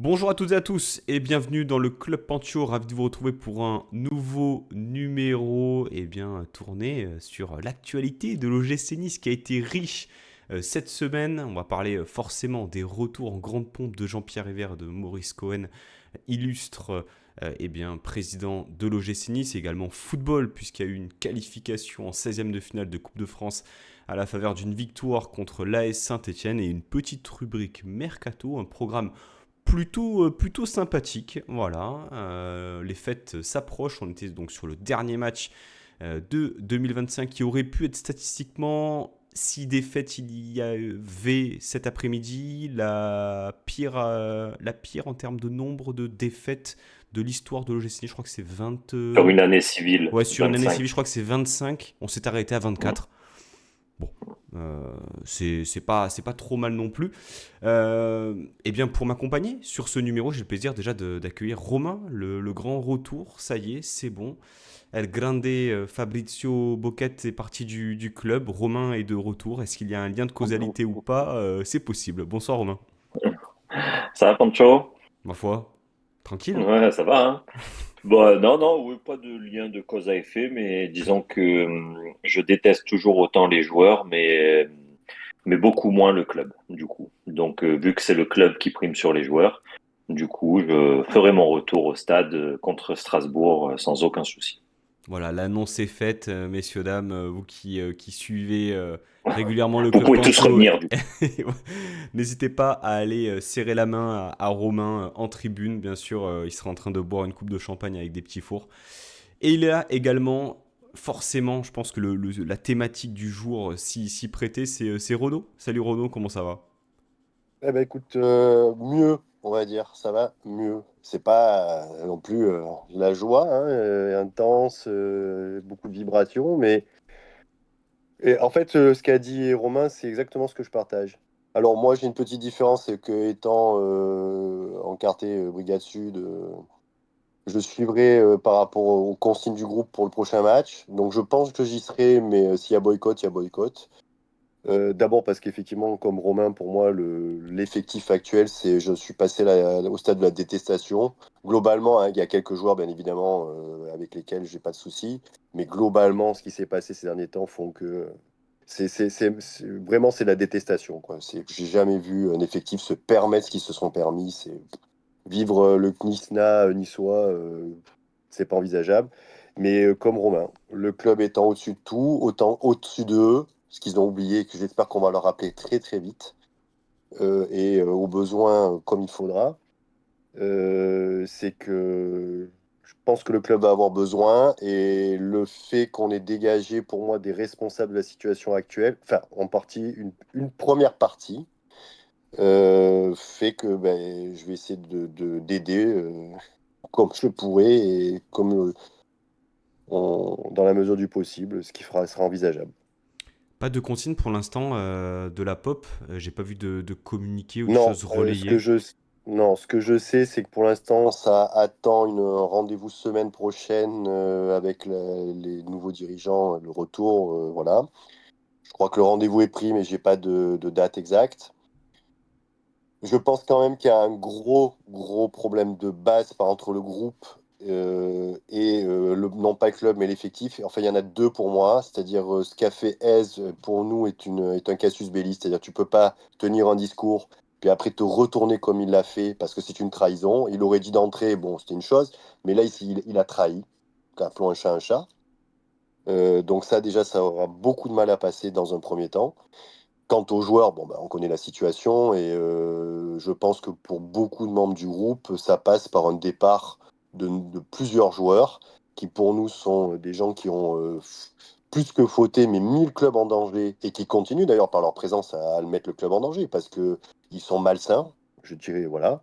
Bonjour à toutes et à tous et bienvenue dans le Club Pantio, ravi de vous retrouver pour un nouveau numéro tourné sur l'actualité de l'OGC Nice qui a été riche cette semaine. On va parler forcément des retours en grande pompe de Jean-Pierre River et de Maurice Cohen, illustre président de l'OGC Nice, et également football puisqu'il y a eu une qualification en 16e de finale de Coupe de France à la faveur d'une victoire contre l'AS Saint-Etienne et une petite rubrique Mercato, un programme plutôt sympathique. Voilà. Les fêtes s'approchent. On était donc sur le dernier match de 2025 qui aurait pu être statistiquement, si des fêtes il y avait cet après-midi, la pire en termes de nombre de défaites de l'histoire de l'OGC. Je crois que c'est 20. Sur une année civile, Ouais, sur une année civile, je 25. crois que c'est 25. On s'est arrêté à Mm. 24. Bon, c'est pas trop mal non plus. Pour m'accompagner sur ce numéro, j'ai le plaisir déjà d'accueillir Romain, le grand retour. Ça y est, c'est bon. El Grande Fabrizio Boquette est parti du club. Romain est de retour. Est-ce qu'il y a un lien de causalité ou pas? C'est possible. Bonsoir Romain. Ça va, Pancho? Ma foi, tranquille. Ouais, ça va, hein? Bon, non, non, oui, pas de lien de cause à effet, mais disons que je déteste toujours autant les joueurs, mais beaucoup moins le club, du coup. Donc, vu que c'est le club qui prime sur les joueurs, du coup, je ferai mon retour au stade contre Strasbourg sans aucun souci. Voilà, l'annonce est faite, messieurs, dames, vous qui suivez régulièrement le Vous Club pouvez tous Pantio. revenir, du coup. N'hésitez pas à aller serrer la main à Romain en tribune, bien sûr, il sera en train de boire une coupe de champagne avec des petits fours. Et il y a également, forcément, je pense que la thématique du jour, si prêtée, c'est Renaud. Salut Renaud, comment ça va? Eh ben écoute, mieux, on va dire, ça va mieux. C'est pas non plus la joie, hein, intense, beaucoup de vibrations, mais en fait, ce qu'a dit Romain, c'est exactement ce que je partage. Alors moi, j'ai une petite différence, c'est que étant encarté Brigade Sud, je suivrai par rapport aux consignes du groupe pour le prochain match. Donc je pense que j'y serai, mais s'il y a boycott, il y a boycott. D'abord parce qu'effectivement, comme Romain, pour moi, l'effectif actuel, c'est je suis passé au stade de la détestation. Globalement, hein, il y a quelques joueurs, bien évidemment, avec lesquels j'ai pas de soucis, mais globalement, ce qui s'est passé ces derniers temps font que vraiment c'est la détestation, quoi. J'ai jamais vu un effectif se permettre ce qu'ils se sont permis. C'est vivre le Knissna niçois, c'est pas envisageable. Mais comme Romain, le club étant au-dessus de tout, autant au-dessus d'eux, ce qu'ils ont oublié, que j'espère qu'on va leur rappeler très très vite, et au besoin comme il faudra, c'est que je pense que le club va avoir besoin, et le fait qu'on ait dégagé pour moi des responsables de la situation actuelle, enfin en partie, une première partie, fait que ben, je vais essayer d'aider comme je le pourrai et comme dans la mesure du possible, ce qui sera envisageable. Pas de consigne pour l'instant de la pop. J'ai pas vu de communiqué ou de Non, choses relayées. non, ce que je sais, c'est que pour l'instant, ça attend un rendez-vous semaine prochaine avec les nouveaux dirigeants, le retour, voilà. Je crois que le rendez-vous est pris, mais j'ai pas de date exacte. Je pense quand même qu'il y a un gros problème de base entre le groupe et non pas le club, mais l'effectif. Enfin, il y en a deux pour moi. C'est-à-dire, ce qu'a fait Hez pour nous est un casus belli. C'est-à-dire, tu peux pas tenir un discours, puis après te retourner comme il l'a fait, parce que c'est une trahison. Il aurait dit d'entrer, bon, c'était une chose, mais là, il a trahi. Appelons un chat un chat. Donc ça, déjà, ça aura beaucoup de mal à passer dans un premier temps. Quant aux joueurs, bon, bah, on connaît la situation, et je pense que pour beaucoup de membres du groupe, ça passe par un départ de plusieurs joueurs qui pour nous sont des gens qui ont plus que fauté, mais mis le club en danger, et qui continuent d'ailleurs par leur présence à le mettre le club en danger parce que ils sont malsains, je dirais, voilà.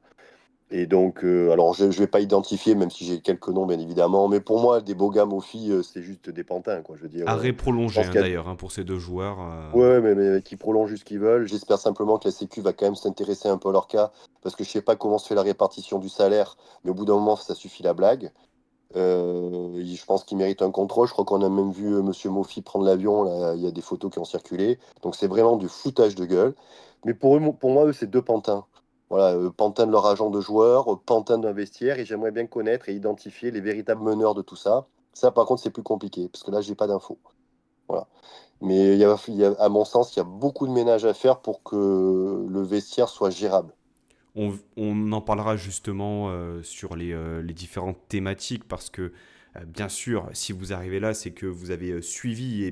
Et donc, alors je ne vais pas identifier, même si j'ai quelques noms bien évidemment, mais pour moi, des Boga Mofi, c'est juste des pantins, quoi. Je veux dire, Arrêt je prolongé pense qu'il y a d'ailleurs pour ces deux joueurs. Ouais, mais qui prolongent juste ce qu'ils veulent. J'espère simplement que la Sécu va quand même s'intéresser un peu à leur cas, parce que je sais pas comment se fait la répartition du salaire, mais au bout d'un moment, ça suffit la blague. Je pense qu'ils méritent un contrôle. Je crois qu'on a même vu Monsieur Mofi prendre l'avion. Là, il y a des photos qui ont circulé. Donc c'est vraiment du foutage de gueule. Mais pour moi, eux, c'est deux pantins. Voilà, pantin de leur agent de joueur, pantin d'un vestiaire, et j'aimerais bien connaître et identifier les véritables meneurs de tout ça. Ça, par contre, c'est plus compliqué, parce que là, j'ai pas d'infos. Voilà. Mais à mon sens, il y a beaucoup de ménage à faire pour que le vestiaire soit gérable. On en parlera justement sur les différentes thématiques parce que, bien sûr, si vous arrivez là, c'est que vous avez suivi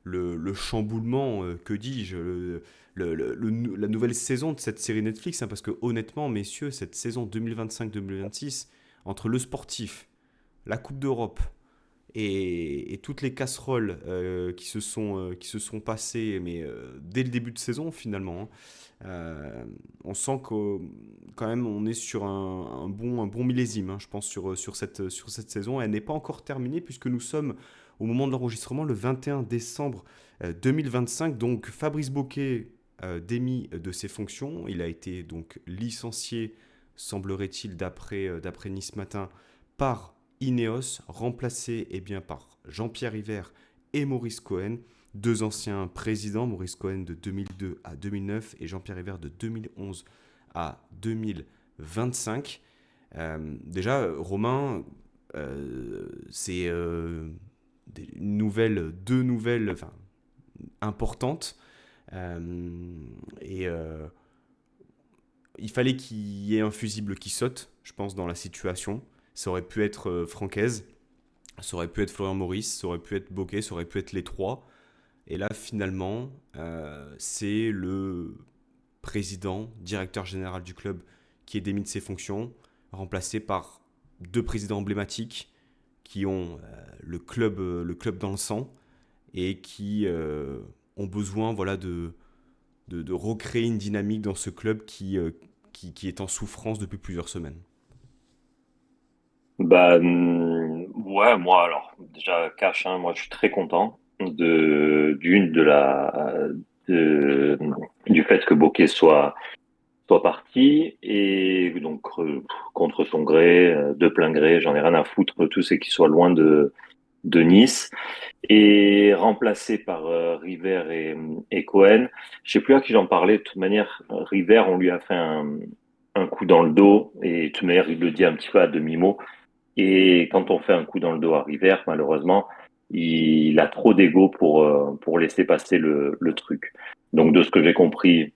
le chamboulement, que dis-je, la nouvelle saison de cette série Netflix. Hein, parce que honnêtement, messieurs, cette saison 2025-2026, entre le sportif, la Coupe d'Europe, et toutes les casseroles qui se sont passées mais, dès le début de saison finalement, hein, on sent que quand même on est sur un bon millésime, hein, je pense, sur cette saison. Elle n'est pas encore terminée puisque nous sommes au moment de l'enregistrement le 21 décembre 2025. Donc Fabrice Boquet démis de ses fonctions. Il a été donc licencié, semblerait-il, d'après Nice Matin, par Ineos, remplacé bien, par Jean-Pierre River et Maurice Cohen, deux anciens présidents, Maurice Cohen de 2002 à 2009 et Jean-Pierre River de 2011 à 2025. Déjà, Romain, c'est deux nouvelles enfin, importantes. Et il fallait qu'il y ait un fusible qui saute, je pense, dans la situation. Ça aurait pu être Francaise, ça aurait pu être Florian Maurice, ça aurait pu être Bocquet, ça aurait pu être les trois. Et là, finalement, c'est le président, directeur général du club qui est démis de ses fonctions, remplacé par deux présidents emblématiques qui ont le club dans le sang et qui ont besoin voilà, de recréer une dynamique dans ce club qui est en souffrance depuis plusieurs semaines. Bah, ouais, moi, alors, déjà, cash, hein, moi, je suis très content de, du fait que Bokeh soit parti et donc, contre son gré, de plein gré, j'en ai rien à foutre, tout c'est qu'il soit loin de Nice et remplacé par River et Cohen. Je sais plus à qui j'en parlais. De toute manière, River, on lui a fait un coup dans le dos et de toute manière, il le dit un petit peu à demi-mot. Et quand on fait un coup dans le dos à River, malheureusement, il a trop d'ego pour laisser passer le truc. Donc, de ce que j'ai compris,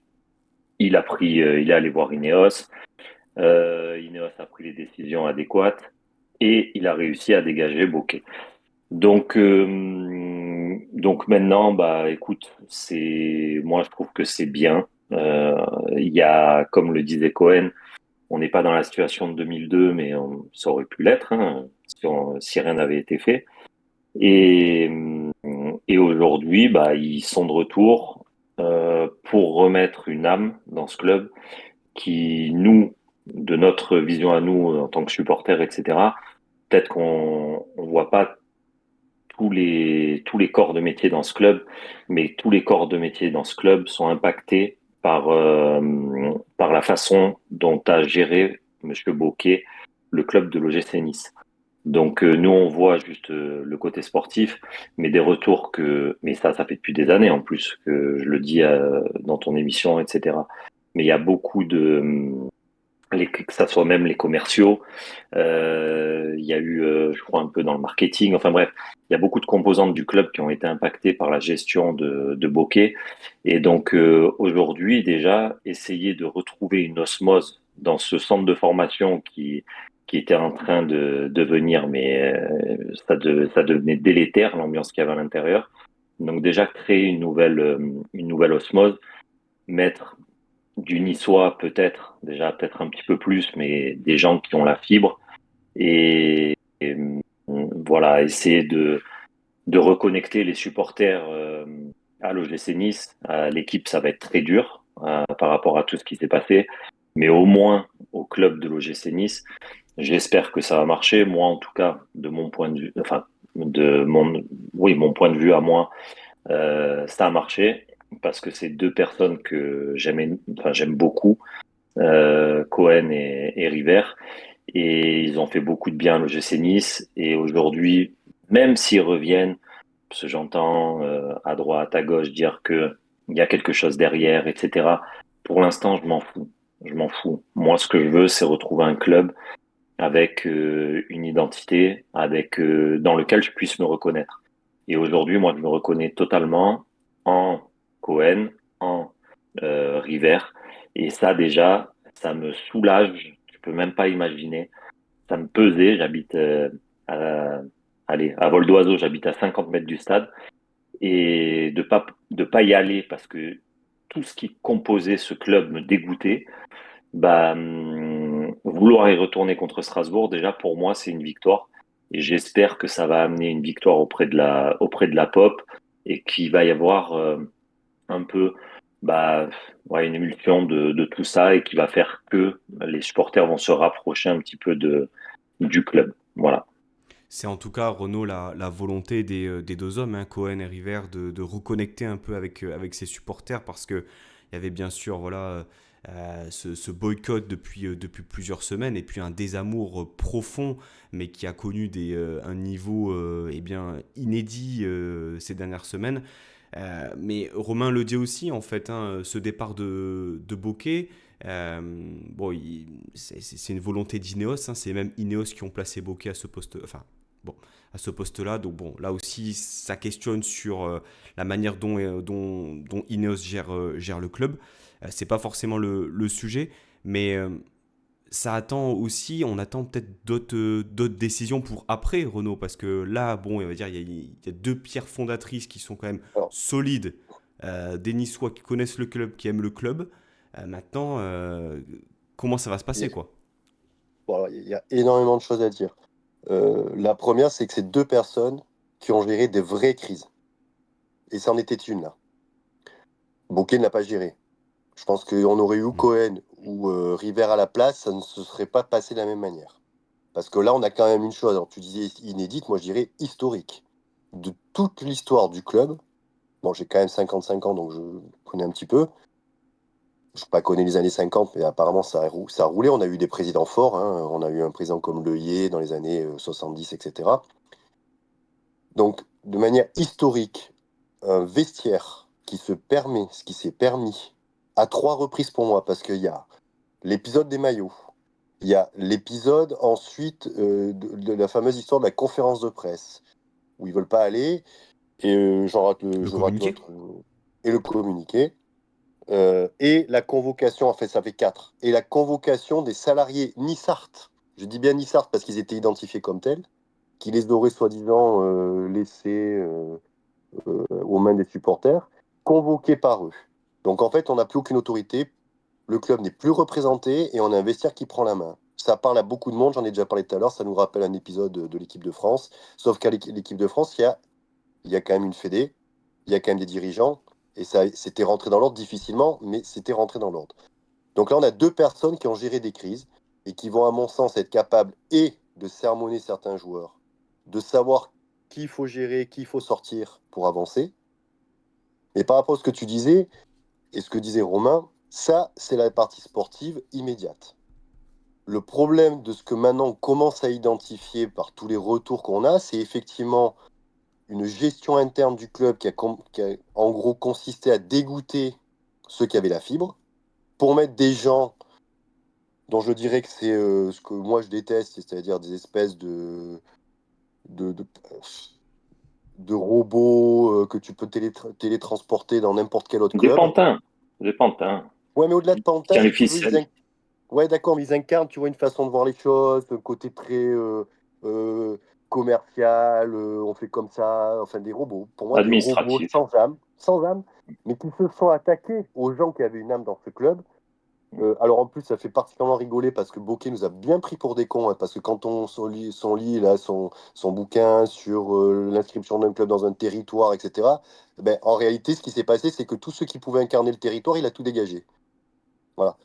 il est allé voir Ineos. Ineos a pris les décisions adéquates et il a réussi à dégager Bokeh. Donc maintenant, bah écoute, moi je trouve que c'est bien. Il y a, comme le disait Cohen, on n'est pas dans la situation de 2002, mais ça aurait pu l'être, hein, si rien n'avait été fait. Et, et aujourd'hui, bah ils sont de retour pour remettre une âme dans ce club qui, nous, de notre vision à nous en tant que supporters, etc. Peut-être qu'on voit pas tous les corps de métier dans ce club, mais tous les corps de métier dans ce club sont impactés par la façon dont a géré Monsieur Bocquet le club de l'OGC Nice. Donc nous on voit juste le côté sportif, mais des retours mais ça fait depuis des années en plus que je le dis dans ton émission, etc. Mais il y a beaucoup que ça soit même les commerciaux, il y a eu, je crois, un peu dans le marketing. Enfin bref, il y a beaucoup de composantes du club qui ont été impactées par la gestion de Bokeh. Et donc aujourd'hui, déjà, essayer de retrouver une osmose dans ce centre de formation qui était en train de devenir, mais ça devenait délétère, l'ambiance qu'il y avait à l'intérieur. Donc déjà, créer une nouvelle osmose, mettre du niçois peut-être, déjà peut-être un petit peu plus, mais des gens qui ont la fibre et voilà, essayer de reconnecter les supporters à l'OGC Nice. À l'équipe, ça va être très dur par rapport à tout ce qui s'est passé, mais au moins au club de l'OGC Nice, j'espère que ça va marcher. Moi, en tout cas, de mon point de vue, enfin, mon point de vue à moi, ça a marché parce que c'est deux personnes que j'aime beaucoup, Cohen et River. Et ils ont fait beaucoup de bien à l'OGC Nice. Et aujourd'hui, même s'ils reviennent, parce que j'entends à droite, à gauche dire que il y a quelque chose derrière, etc. Pour l'instant, je m'en fous. Je m'en fous. Moi, ce que je veux, c'est retrouver un club avec une identité, avec dans lequel je puisse me reconnaître. Et aujourd'hui, moi, je me reconnais totalement en Cohen, en River. Et ça, déjà, ça me soulage. Tu peux même pas imaginer. Ça me pesait. J'habite à, allez, à vol d'oiseau. J'habite à 50 mètres du stade. Et de pas y aller parce que tout ce qui composait ce club me dégoûtait. Bah, vouloir y retourner contre Strasbourg, déjà pour moi, c'est une victoire. Et j'espère que ça va amener une victoire auprès de la pop et qu'il va y avoir un peu bah, ouais, une émulsion de tout ça et qui va faire que les supporters vont se rapprocher un petit peu du club. Voilà. C'est en tout cas, Renaud, la volonté des deux hommes, hein, Cohen et River, de reconnecter un peu avec ses supporters parce qu'il y avait bien sûr voilà, ce boycott depuis plusieurs semaines et puis un désamour profond, mais qui a connu un niveau eh bien, inédit ces dernières semaines. Mais Romain le dit aussi, en fait, hein, ce départ de Bokeh, bon, c'est une volonté d'Ineos, hein, c'est même Ineos qui ont placé Bokeh à ce poste, enfin, bon, à ce poste-là. Donc bon, là aussi, ça questionne sur la manière dont Ineos gère le club. C'est pas forcément le sujet, mais ça attend aussi, on attend peut-être d'autres décisions pour après Renault, parce que là, bon, on va dire, il y a deux pierres fondatrices qui sont quand même Alors, solides, des Niçois qui connaissent le club, qui aiment le club. Maintenant, comment ça va se il y passer, a, quoi? bon, alors, il y a énormément de choses à dire. La première, c'est que c'est deux personnes qui ont géré des vraies crises. Et c'en était une, là. Bokeh ne l'a pas géré. Je pense qu'on aurait eu Mm. Cohen ou River à la place, ça ne se serait pas passé de la même manière. Parce que là, on a quand même une chose, alors tu disais inédite, moi je dirais historique. De toute l'histoire du club, bon, j'ai quand même 55 ans, donc je connais un petit peu. Je ne pas connais les années 50, mais apparemment ça a roulé. On a eu des présidents forts, hein. On a eu un président comme Leuillet dans les années 70, etc. Donc, de manière historique, un vestiaire qui se permet ce qui s'est permis à trois reprises pour moi, parce qu'il y a l'épisode des maillots, il y a l'épisode ensuite de la fameuse histoire de la conférence de presse, où ils veulent pas aller, et Le je rate communiqué? l'autre, et le communiqué, et la convocation, en fait ça fait quatre, et la convocation des salariés Nissart, je dis bien Nissart parce qu'ils étaient identifiés comme tels, qui les auraient soi-disant laissés aux mains des supporters, convoqués par eux. Donc en fait, on n'a plus aucune autorité, le club n'est plus représenté et on a un vestiaire qui prend la main. Ça parle à beaucoup de monde, j'en ai déjà parlé tout à l'heure, ça nous rappelle un épisode de l'équipe de France. Sauf qu'à l'équipe de France, il y a quand même une fédé, il y a quand même des dirigeants, et ça c'était rentré dans l'ordre difficilement, mais c'était rentré dans l'ordre. Donc là, on a deux personnes qui ont géré des crises et qui vont, à mon sens, être capables et de sermonner certains joueurs, de savoir qui il faut gérer, qui il faut sortir pour avancer. Mais par rapport à ce que tu disais et ce que disait Romain, ça, c'est la partie sportive immédiate. Le problème de ce que maintenant on commence à identifier par tous les retours qu'on a, c'est effectivement une gestion interne du club qui a en gros consisté à dégoûter ceux qui avaient la fibre pour mettre des gens dont je dirais que c'est ce que moi je déteste, c'est-à-dire des espèces de, de, de robots que tu peux télétransporter dans n'importe quel autre Des club. pantins. Des pantins. Ouais, mais au-delà de Pantin, Tiens les si tu veux, ficelles. ouais, d'accord, mais ils incarnent, tu vois, une façon de voir les choses, un côté très euh, commercial, on fait comme ça, enfin des robots. Pour moi, des robots Administratif. sans âme, mais qui se sont attaqués aux gens qui avaient une âme dans ce club. Alors en plus, ça fait particulièrement rigoler parce que Bokeh nous a bien pris pour des cons, hein, parce que quand on lit là, son bouquin sur l'inscription d'un club dans un territoire, etc., ben, en réalité, ce qui s'est passé, c'est que tous ceux qui pouvaient incarner le territoire, il a tout dégagé. Voilà.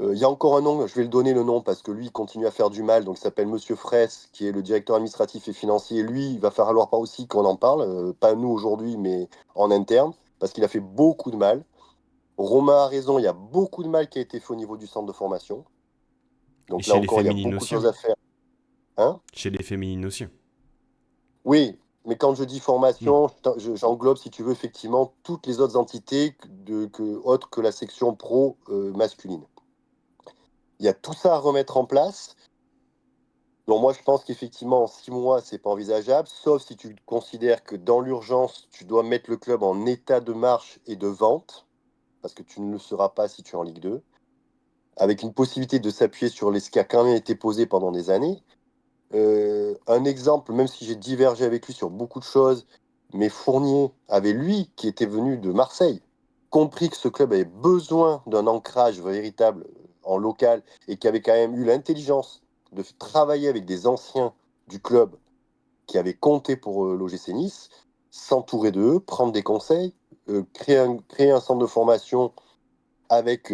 Il y a encore un nom, je vais le donner le nom parce que lui, il continue à faire du mal. Donc, il s'appelle Monsieur Fraisse, qui est le directeur administratif et financier. Lui, il va falloir pas aussi qu'on en parle, pas nous aujourd'hui, mais en interne, parce qu'il a fait beaucoup de mal. Romain a raison, il y a beaucoup de mal qui a été fait au niveau du centre de formation. Et Donc là chez les encore, il y a féminines beaucoup de aussi, hein. choses à faire. Hein? Chez les féminines aussi. Oui, mais quand je dis Mm. formation, j'englobe, si tu veux, effectivement, toutes les autres entités autres que la section pro masculine. Il y a tout ça à remettre en place. Donc moi, je pense qu'effectivement, en 6 mois, c'est pas envisageable, sauf si tu considères que dans l'urgence, tu dois mettre le club en état de marche et de vente, parce que tu ne le seras pas si tu es en Ligue 2, avec une possibilité de s'appuyer sur ce qui a quand même été posé pendant des années. Un exemple, même si j'ai divergé avec lui sur beaucoup de choses, mais Fournier avait, lui, qui était venu de Marseille, compris que ce club avait besoin d'un ancrage véritable en local et qui avait quand même eu l'intelligence de travailler avec des anciens du club qui avaient compté pour l'OGC Nice, s'entourer d'eux, prendre des conseils, créer un centre de formation avec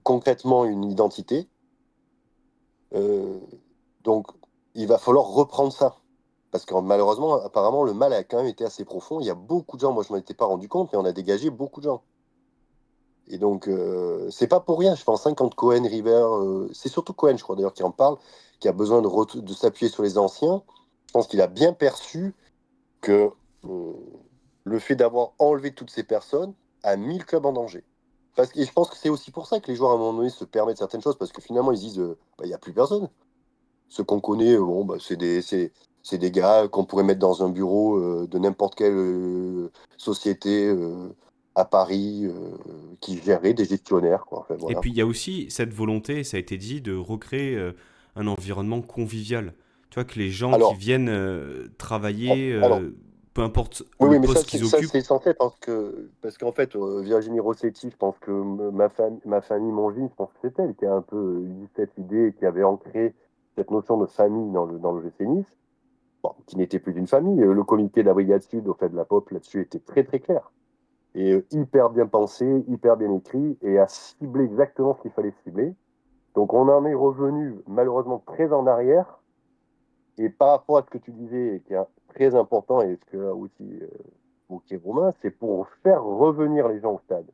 concrètement une identité. Euh, donc, il va falloir reprendre ça. Parce que malheureusement, apparemment, le mal a quand même été assez profond. Il y a beaucoup de gens, moi je m'en étais pas rendu compte, mais on a dégagé beaucoup de gens. Et donc, c'est pas pour rien, je pense, hein, quand Cohen, River, c'est surtout Cohen, je crois d'ailleurs, qui en parle, qui a besoin de s'appuyer sur les anciens. Je pense qu'il a bien perçu que euh, le fait d'avoir enlevé toutes ces personnes a mis le club en danger. Et je pense que c'est aussi pour ça que les joueurs, à un moment donné, se permettent certaines choses, parce que finalement, ils se disent, bah, il n'y a plus personne. Ceux qu'on connaît, bon, bah, c'est des gars qu'on pourrait mettre dans un bureau de n'importe quelle société à Paris qui gérerait des gestionnaires, quoi. Enfin, Et voilà. puis il y a aussi cette volonté, ça a été dit, de recréer un environnement convivial. Tu vois, que les gens qui Alors, viennent travailler, alors, peu importe oui, le oui, mais poste qu'ils ça, occupent. c'est essentiel parce qu'en fait, Virginie Rossetti, je pense que ma famille, mon vie, je pense que c'est elle qui a un peu eu cette idée et qui avait ancré cette notion de famille dans le GC Nice, bon, qui n'était plus d'une famille. Le comité de la Brigade Sud, au fait de la pop, là-dessus, était très, très clair. Et hyper bien pensé, hyper bien écrit, et a ciblé exactement ce qu'il fallait cibler. Donc on en est revenu malheureusement très en arrière, et par rapport à ce que tu disais, et qui est très important, et ce que a aussi évoqué Romain, c'est pour faire revenir les gens au stade,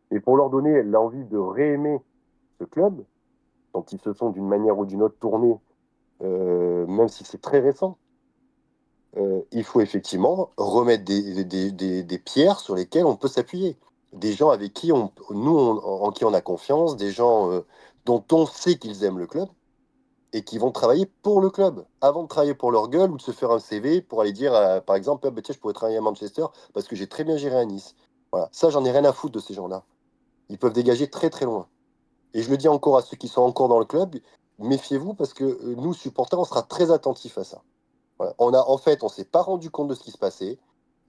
et pour leur donner l'envie de réaimer ce club, quand ils se sont d'une manière ou d'une autre tournés, même si c'est très récent, il faut effectivement remettre des pierres sur lesquelles on peut s'appuyer. Des gens avec qui en qui on a confiance, des gens dont on sait qu'ils aiment le club et qui vont travailler pour le club avant de travailler pour leur gueule ou de se faire un CV pour aller dire, par exemple, ah, bah, tiens, je pourrais travailler à Manchester parce que j'ai très bien géré à Nice. Voilà, ça, j'en ai rien à foutre de ces gens-là. Ils peuvent dégager très très loin. Et je le dis encore à ceux qui sont encore dans le club, méfiez-vous parce que nous, supporters, on sera très attentifs à ça. Voilà. En fait, on s'est pas rendu compte de ce qui se passait.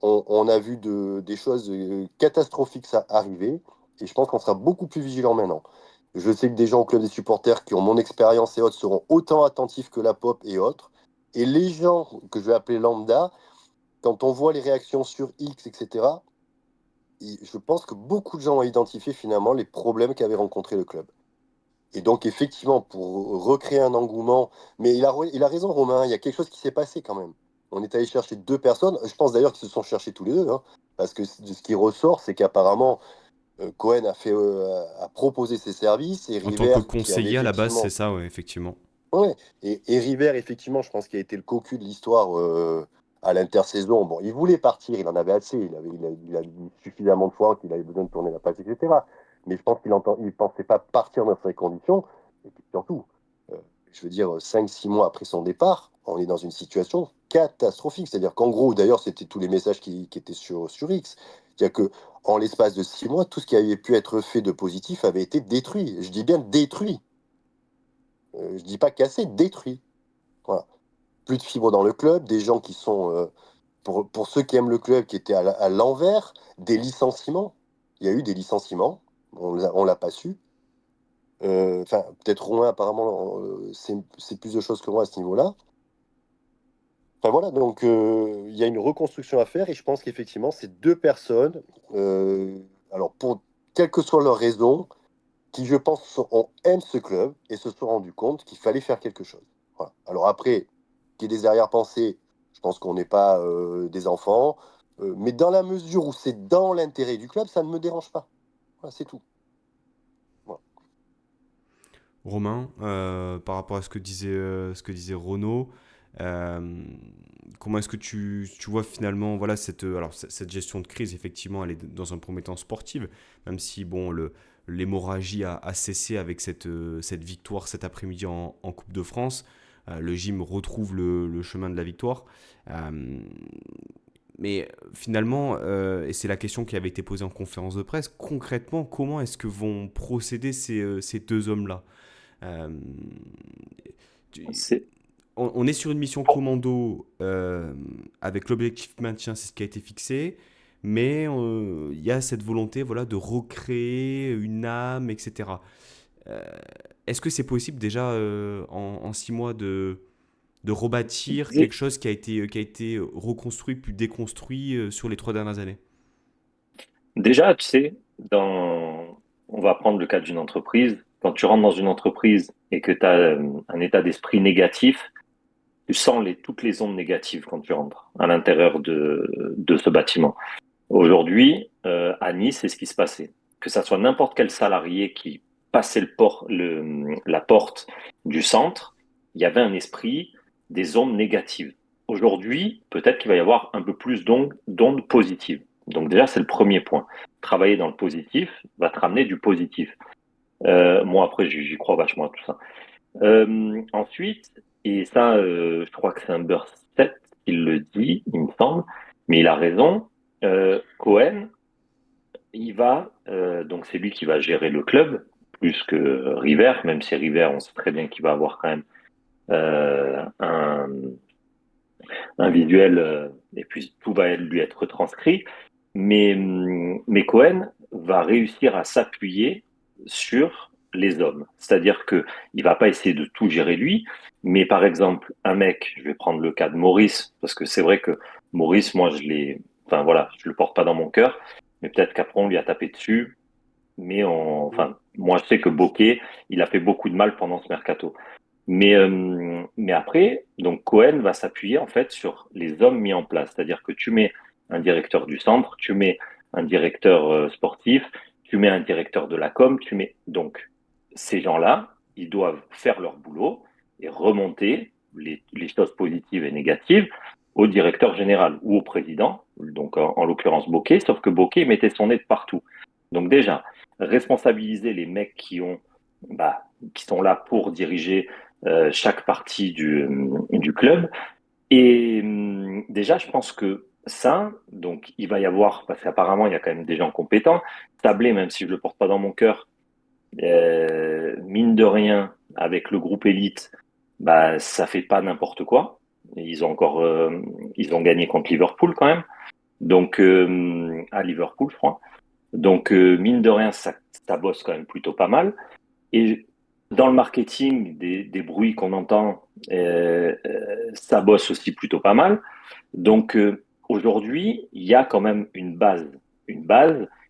On a vu des choses catastrophiques arriver. Et je pense qu'on sera beaucoup plus vigilant maintenant. Je sais que des gens au club des supporters qui ont mon expérience et autres seront autant attentifs que la pop et autres. Et les gens que je vais appeler lambda, quand on voit les réactions sur X, etc., je pense que beaucoup de gens ont identifié finalement les problèmes qu'avait rencontré le club. Et donc, effectivement, pour recréer un engouement, mais il a raison, Romain, il y a quelque chose qui s'est passé quand même. On est allé chercher deux personnes, je pense d'ailleurs qu'ils se sont cherchés tous les deux, hein, parce que ce qui ressort, c'est qu'apparemment, Cohen a proposé ses services, et En tant que River, qui avait conseiller, à la base, c'est effectivement. ça, ouais, effectivement. Ouais, et River, effectivement, je pense qu'il a été le cocu de l'histoire à l'intersaison. Bon, il voulait partir, il en avait assez, il a dit suffisamment de fois qu'il avait besoin de tourner la page, etc. Mais je pense il pensait pas partir dans ces conditions. Et puis surtout, euh, je veux dire, 5, 6 mois après son départ, on est dans une situation catastrophique. C'est-à-dire qu'en gros, d'ailleurs, c'était tous les messages qui étaient sur X. C'est-à-dire que en l'espace de 6 mois, tout ce qui avait pu être fait de positif avait été détruit. Je dis bien détruit. Je dis pas cassé, détruit. Voilà. Plus de fibres dans le club, des gens qui sont, pour ceux qui aiment le club, qui étaient à l'envers, des licenciements. Il y a eu des licenciements, on l'a pas su. Enfin, peut-être Romain, apparemment, c'est plus de choses que moi à ce niveau-là. Enfin voilà, donc il y a une reconstruction à faire et je pense qu'effectivement, ces deux personnes, euh, alors pour quelle que soit leur raison, qui je pense aiment ce club et se sont rendus compte qu'il fallait faire quelque chose. Voilà. Alors après, qu'il y ait des arrière-pensées, je pense qu'on n'est pas des enfants, mais dans la mesure où c'est dans l'intérêt du club, ça ne me dérange pas. Voilà, c'est tout. Voilà. Romain, par rapport à ce que disait Renaud, euh, comment est-ce que tu vois finalement voilà, cette gestion de crise, effectivement, elle est dans un premier temps sportive, même si bon, l'hémorragie a cessé avec cette victoire cet après-midi en Coupe de France. Le gym retrouve le chemin de la victoire. Euh, mais finalement, et c'est la question qui avait été posée en conférence de presse, concrètement, comment est-ce que vont procéder ces deux hommes-là? Euh, tu- C'est on est sur une mission commando avec l'objectif maintien, c'est ce qui a été fixé, mais il y a cette volonté voilà, de recréer une âme, etc. Euh, Est-ce que c'est possible déjà en 6 mois de rebâtir quelque chose qui a été reconstruit puis déconstruit sur les 3 dernières années? déjà, tu sais, on va prendre le cas d'une entreprise. Quand tu rentres dans une entreprise et que tu as un état d'esprit négatif, tu sens toutes les ondes négatives quand tu rentres à l'intérieur de ce bâtiment. Aujourd'hui, à Nice, c'est ce qui se passait. Que ça soit n'importe quel salarié qui passait la porte du centre, il y avait un esprit, des ondes négatives. Aujourd'hui, peut-être qu'il va y avoir un peu plus d'ondes positives. Donc déjà, c'est le premier point. Travailler dans le positif va te ramener du positif. Moi, après, j'y crois vachement à tout ça. Ensuite, et ça, je crois que c'est un Burset qui le dit, il me semble, mais il a raison. Cohen, donc c'est lui qui va gérer le club, plus que River, même si River, on sait très bien qu'il va avoir quand même euh, un, un visuel, et puis tout va lui être transcrit. Mais Cohen va réussir à s'appuyer sur les hommes. C'est-à-dire que il va pas essayer de tout gérer lui, mais par exemple, un mec, je vais prendre le cas de Maurice, parce que c'est vrai que Maurice, moi, enfin voilà, je le porte pas dans mon cœur, mais peut-être qu'après on lui a tapé dessus. Enfin, moi, je sais que Bokeh, il a fait beaucoup de mal pendant ce mercato. Mais après, donc Cohen va s'appuyer en fait sur les hommes mis en place. C'est-à-dire que tu mets un directeur du centre, tu mets un directeur sportif, tu mets un directeur de la com, tu mets donc ces gens-là, ils doivent faire leur boulot et remonter les choses positives et négatives au directeur général ou au président, donc en l'occurrence Bokeh, sauf que Bokeh mettait son nez de partout. Donc déjà, responsabiliser les mecs qui sont là pour diriger chaque partie du club. Et déjà, je pense que ça, donc il va y avoir, parce qu'apparemment il y a quand même des gens compétents. Sablé, même si je le porte pas dans mon cœur, mine de rien, avec le groupe élite, bah ça fait pas n'importe quoi. Ils ont gagné contre Liverpool quand même. Donc à Liverpool, je crois. Donc mine de rien, ça bosse quand même plutôt pas mal. Et dans le marketing, des bruits qu'on entend, ça bosse aussi plutôt pas mal. Donc aujourd'hui, il y a quand même une base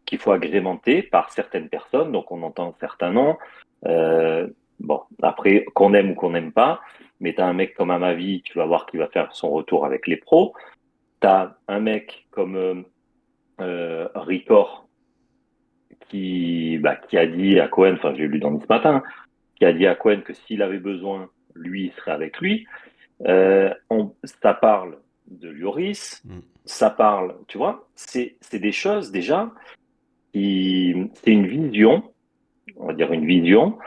qu'il faut agrémenter par certaines personnes. Donc on entend certains noms. Euh, bon, après, qu'on aime ou qu'on n'aime pas, mais tu as un mec comme Amavi, tu vas voir qu'il va faire son retour avec les pros. Tu as un mec comme Ricor qui a dit à Cohen, enfin j'ai lu dans ce matin, qui a dit à Cohen que s'il avait besoin, lui, il serait avec lui. Ça parle de Lloris, Mm. ça parle, tu vois, c'est des choses déjà c'est une vision, on va dire une vision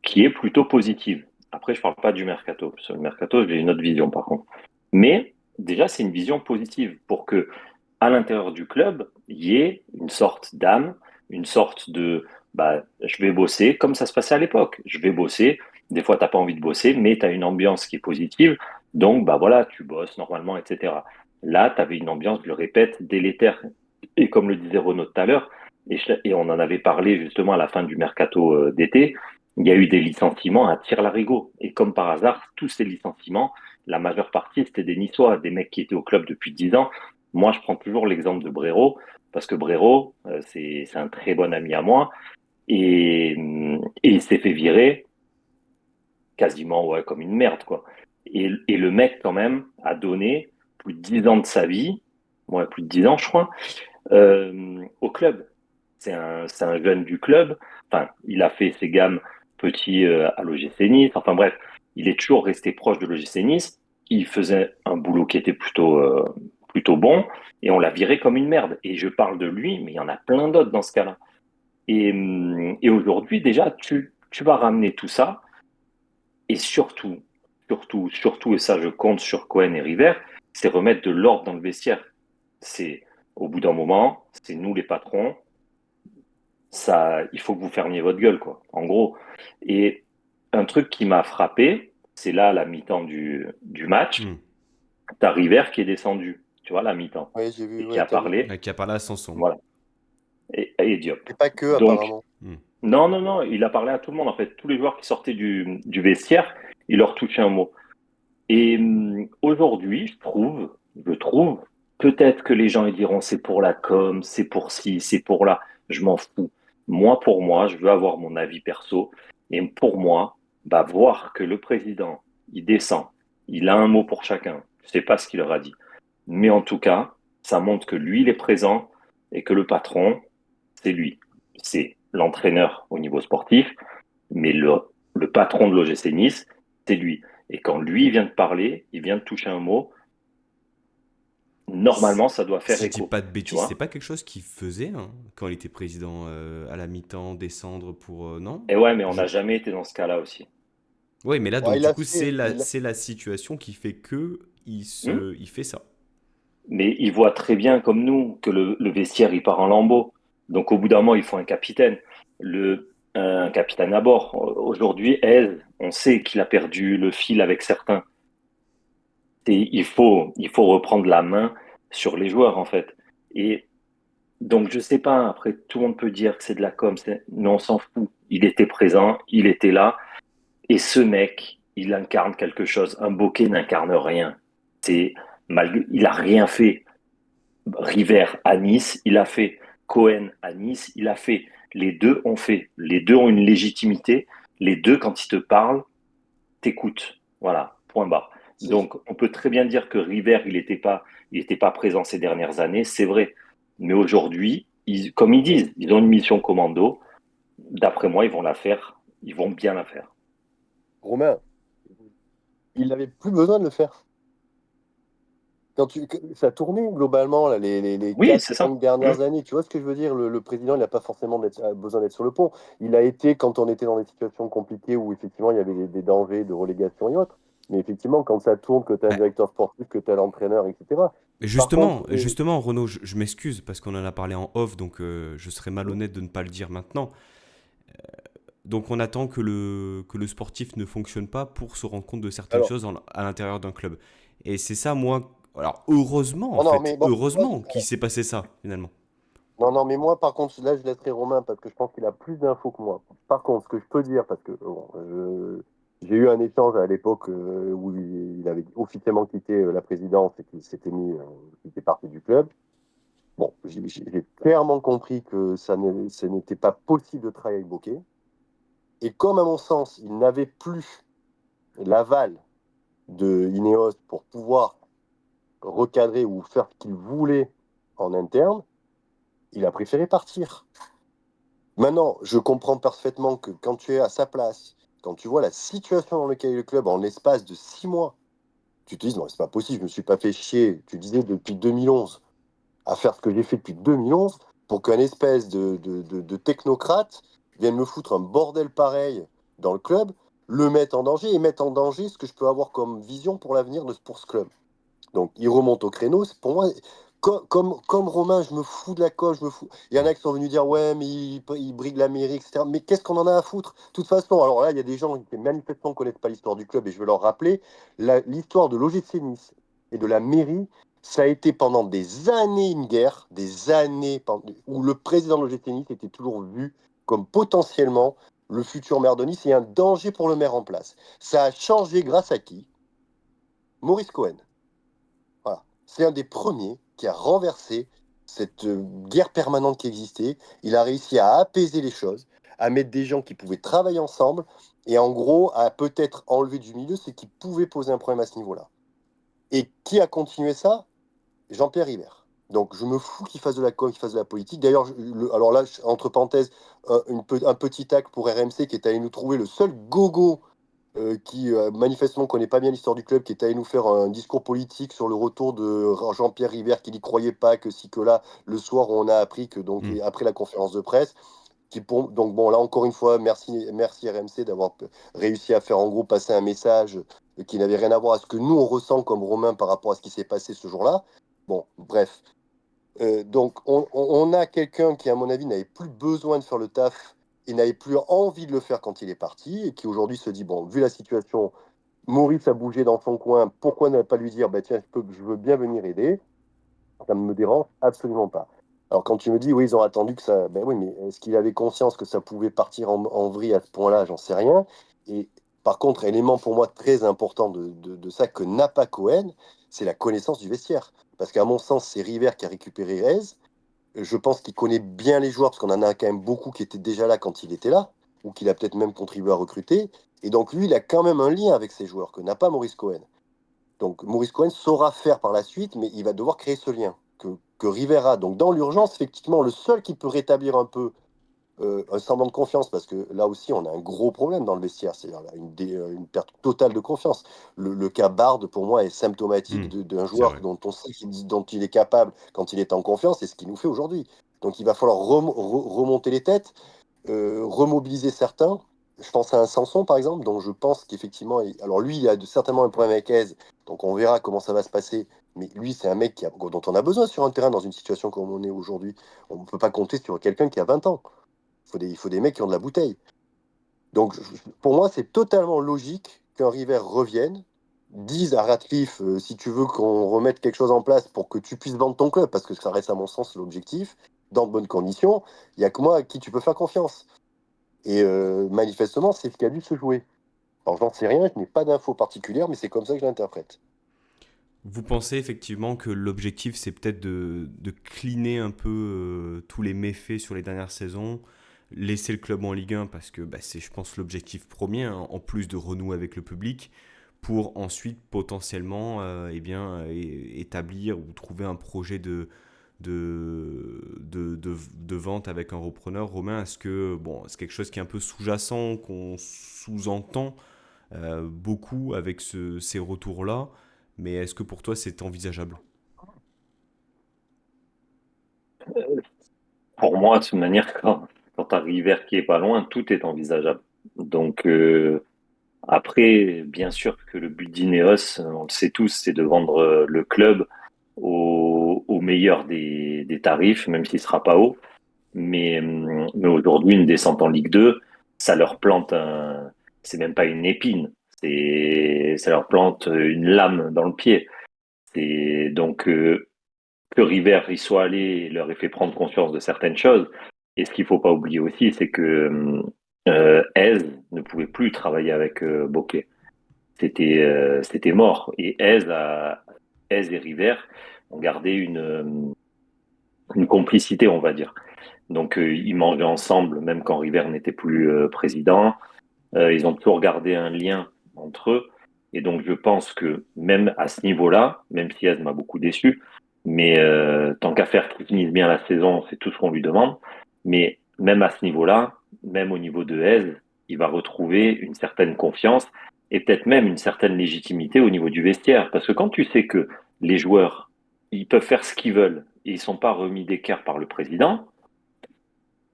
qui est plutôt positive. Après, je parle pas du mercato. Sur le mercato, j'ai une autre vision par contre. Mais déjà, c'est une vision positive pour que à l'intérieur du club, il y ait une sorte d'âme, une sorte je vais bosser comme ça se passait à l'époque. Je vais bosser. Des fois, t'as pas envie de bosser, mais tu as une ambiance qui est positive. Donc, bah voilà, tu bosses normalement, etc. Là, tu avais une ambiance, je le répète, délétère. Et comme le disait Renaud tout à l'heure, et on en avait parlé justement à la fin du mercato d'été, il y a eu des licenciements à tire-larigot. Et comme par hasard, tous ces licenciements, la majeure partie, c'était des Niçois, des mecs qui étaient au club depuis 10 ans. Moi, je prends toujours l'exemple de Brero, parce que Brero, c'est un très bon ami à moi, et il s'est fait virer quasiment ouais, comme une merde, quoi. Et le mec, quand même, a donné plus de 10 ans de sa vie, ouais, plus de 10 ans, je crois, au club. C'est un jeune du club. Enfin, il a fait ses gammes petits à l'OGC Nice. Enfin bref, il est toujours resté proche de l'OGC Nice. Il faisait un boulot qui était plutôt bon et on l'a viré comme une merde. Et je parle de lui, mais il y en a plein d'autres dans ce cas-là. Et aujourd'hui, déjà, tu vas ramener tout ça, et surtout, et ça, je compte sur Cohen et River, c'est remettre de l'ordre dans le vestiaire. C'est, au bout d'un moment, c'est nous les patrons, ça, il faut que vous fermiez votre gueule, quoi, en gros. Et un truc qui m'a frappé, c'est là, à la mi-temps du match, Hmm. t'as River qui est descendu, tu vois, à la mi-temps, Oui, j'ai vu, et qui ouais, a t'as vu. parlé, Qui a parlé à Sanson. voilà, et Diop. Et pas que, Donc, apparemment. Hmm. non, non, non, il a parlé à tout le monde, en fait. Tous les joueurs qui sortaient du vestiaire, il leur touchait un mot. Et aujourd'hui, je trouve, peut-être que les gens ils diront c'est pour la com, c'est pour ci, c'est pour là. Je m'en fous. Moi, pour moi, je veux avoir mon avis perso. Et pour moi, bah, voir que le président, il descend, il a un mot pour chacun. Je sais pas ce qu'il leur a dit. Mais en tout cas, ça montre que lui, il est présent et que le patron, c'est lui. C'est l'entraîneur au niveau sportif, mais le patron de l'OGC Nice, c'est lui. Et quand lui vient de parler, il vient de toucher un mot, Si normalement, ça doit faire si je dis écho. pas de Tu bêtises, c'est vois? pas quelque chose qu'il faisait hein, quand il était président à la mi-temps, descendre pour. Non? Et ouais, mais on Je... n'a jamais été dans ce cas-là aussi. Ouais, mais là, Ouais, donc, il du a coup, fait. c'est la situation qui fait que Hmm. il fait ça. Mais il voit très bien, comme nous, que le vestiaire, il part en lambeaux. Donc, au bout d'un moment, il faut un capitaine. Un capitaine à bord. Aujourd'hui, Aise, on sait qu'il a perdu le fil avec certains. Et il faut reprendre la main sur les joueurs, en fait. Et donc, je sais pas, après, tout le monde peut dire que c'est de la com, mais on s'en fout. Il était présent, il était là, et ce mec, il incarne quelque chose. Un Bokeh n'incarne rien. C'est il a rien fait. River à Nice, il a fait. Cohen à Nice, il a fait. Les deux ont fait. Les deux ont une légitimité. Les deux, quand ils te parlent, t'écoutent. Voilà, point barre. C'est- Donc, on peut très bien dire que River, il était pas présent ces dernières années, c'est vrai. Mais aujourd'hui, comme ils disent, ils ont une mission commando. D'après moi, ils vont la faire. Ils vont bien la faire. Romain, il n'avait plus besoin de le faire. Ça tournait globalement là, les Oui, 4 c'est ça. 5 dernières années, tu vois ce que je veux dire? Le président, il n'a pas forcément besoin d'être sur le pont. Il a été quand on était dans des situations compliquées où effectivement il y avait des dangers de relégation et autres. Mais effectivement, quand ça tourne, que tu as un Bah, directeur sportif, que tu as l'entraîneur, etc. mais Par contre, justement, Renaud, je m'excuse parce qu'on en a parlé en off, donc je serais hum, malhonnête de ne pas le dire maintenant. Donc on attend que le sportif ne fonctionne pas pour se rendre compte de certaines alors, choses à l'intérieur d'un club. Et c'est ça, moi. Alors heureusement, en non, non, fait, mais bon, moi, heureusement qu'il s'est passé ça, finalement. non, non, mais moi, par contre, là, je laisserai Romain parce que je pense qu'il a plus d'infos que moi. Par contre, ce que je peux dire, parce que bon, j'ai eu un échange à l'époque où il avait officiellement quitté la présidence et qu'il s'était qu'il était parti du club. Bon, j'ai clairement compris que ce n'était pas possible de travailler avec Bokeh. Et comme, à mon sens, il n'avait plus l'aval de Ineos pour pouvoir recadrer ou faire ce qu'il voulait en interne, il a préféré partir. Maintenant, je comprends parfaitement que quand tu es à sa place, quand tu vois la situation dans laquelle est le club en l'espace de 6 mois, tu te dis non, c'est pas possible, je me suis pas fait chier, tu disais depuis 2011, à faire ce que j'ai fait depuis 2011, pour qu'un espèce de technocrate vienne me foutre un bordel pareil dans le club, le mettre en danger et mettre en danger ce que je peux avoir comme vision pour l'avenir pour ce club. Donc, il remonte au créneau. Pour moi, comme Romain, je me fous de la coche, je me fous. Il y en a qui sont venus dire, ouais, mais il brigue la mairie, etc. Mais qu'est-ce qu'on en a à foutre? De toute façon, alors là, il y a des gens qui manifestement ne connaissent pas l'histoire du club, et je vais leur rappeler, l'histoire de l'OGC Nice et de la mairie, ça a été pendant des années une guerre, des années où le président de l'OGC Nice était toujours vu comme potentiellement le futur maire de Nice et un danger pour le maire en place. Ça a changé grâce à qui? Maurice Cohen. Voilà. C'est un des premiers qui a renversé cette guerre permanente qui existait. Il a réussi à apaiser les choses, à mettre des gens qui pouvaient travailler ensemble, et en gros, à peut-être enlever du milieu ce qui pouvait poser un problème à ce niveau-là. Et qui a continué ça? Jean-Pierre River. Donc je me fous qu'il fasse de la com, qu'il fasse de la politique. D'ailleurs, alors là, entre parenthèses, un petit tac pour RMC qui est allé nous trouver le seul gogo qui manifestement connaît pas bien l'histoire du club, qui est allé nous faire un discours politique sur le retour de Jean-Pierre River, qui n'y croyait pas, que si que là, le soir où on a appris que donc Hmm. après la conférence de presse, Donc bon, là encore une fois, merci RMC d'avoir réussi à faire en gros passer un message qui n'avait rien à voir à ce que nous on ressent comme Romain par rapport à ce qui s'est passé ce jour-là. Bon, bref. Donc on a quelqu'un qui, à mon avis, n'avait plus besoin de faire le taf et n'avait plus envie de le faire quand il est parti et qui aujourd'hui se dit, bon, vu la situation, Maurice a bougé dans son coin, pourquoi ne pas lui dire, bah, tiens, je veux bien venir aider? Ça ne me dérange absolument pas. Alors quand tu me dis, oui, ils ont attendu que ça... Ben oui, mais est-ce qu'il avait conscience que ça pouvait partir en vrille à ce point-là? J'en sais rien. Et par contre, élément pour moi très important de ça que n'a pas Cohen, c'est la connaissance du vestiaire. Parce qu'à mon sens, c'est River qui a récupéré Rez. Je pense qu'il connaît bien les joueurs, parce qu'on en a quand même beaucoup qui étaient déjà là quand il était là, ou qu'il a peut-être même contribué à recruter. Et donc lui, il a quand même un lien avec ces joueurs que n'a pas Maurice Cohen. Donc Maurice Cohen saura faire par la suite, mais il va devoir créer ce lien que River a. Donc dans l'urgence, effectivement, le seul qui peut rétablir un peu un semblant de confiance, parce que là aussi, on a un gros problème dans le vestiaire, c'est-à-dire là, une perte totale de confiance. Le cas Bard, pour moi, est symptomatique d'un C'est joueur vrai. dont on sait dont il est capable quand il est en confiance, et ce qu'il nous fait aujourd'hui. Donc il va falloir remonter les têtes, remobiliser certains. Je pense à un Sanson, par exemple, dont je pense qu'effectivement, alors lui, il a certainement un problème avec Aise, donc on verra comment ça va se passer. Mais lui, c'est un mec dont on a besoin sur un terrain dans une situation comme on est aujourd'hui. On ne peut pas compter sur quelqu'un qui a 20 ans. Il faut des mecs qui ont de la bouteille. Donc, pour moi, c'est totalement logique qu'un River revienne, dise à Ratcliffe, si tu veux qu'on remette quelque chose en place pour que tu puisses vendre ton club, parce que ça reste à mon sens l'objectif, dans de bonnes conditions, il n'y a que moi à qui tu peux faire confiance. Et manifestement, c'est ce qui a dû se jouer. Alors, j'en sais rien, je n'ai pas d'infos particulières, mais c'est comme ça que je l'interprète. Vous pensez effectivement que l'objectif, c'est peut-être de cleaner un peu tous les méfaits sur les dernières saisons, laisser le club en Ligue 1 parce que bah, c'est, je pense, l'objectif premier, hein, en plus de renouer avec le public, pour ensuite potentiellement eh bien, établir ou trouver un projet de vente avec un repreneur. Romain, est-ce que bon, c'est quelque chose qui est un peu sous-jacent, qu'on sous-entend beaucoup avec ces retours-là, mais est-ce que pour toi c'est envisageable? Pour moi, de toute manière, quand tu as River qui est pas loin, tout est envisageable. Donc, après, bien sûr que le but d'Ineos, on le sait tous, c'est de vendre le club au meilleur des tarifs, même s'il sera pas haut. Mais aujourd'hui, une descente en Ligue 2, ça leur plante c'est même pas une épine, ça leur plante une lame dans le pied. C'est donc que River y soit allé leur ait fait prendre conscience de certaines choses. Et ce qu'il faut pas oublier aussi, c'est que Hez ne pouvait plus travailler avec Bokeh. C'était mort. Et Hez et River ont gardé une complicité, on va dire. Donc ils mangeaient ensemble, même quand River n'était plus président. Ils ont toujours gardé un lien entre eux. Et donc je pense que même à ce niveau-là, même si Hez m'a beaucoup déçu, mais tant qu'à faire qu'il finisse bien la saison, c'est tout ce qu'on lui demande. Mais même à ce niveau-là, même au niveau de Hez, il va retrouver une certaine confiance et peut-être même une certaine légitimité au niveau du vestiaire. Parce que quand tu sais que les joueurs, ils peuvent faire ce qu'ils veulent et ils sont pas remis d'équerre par le président,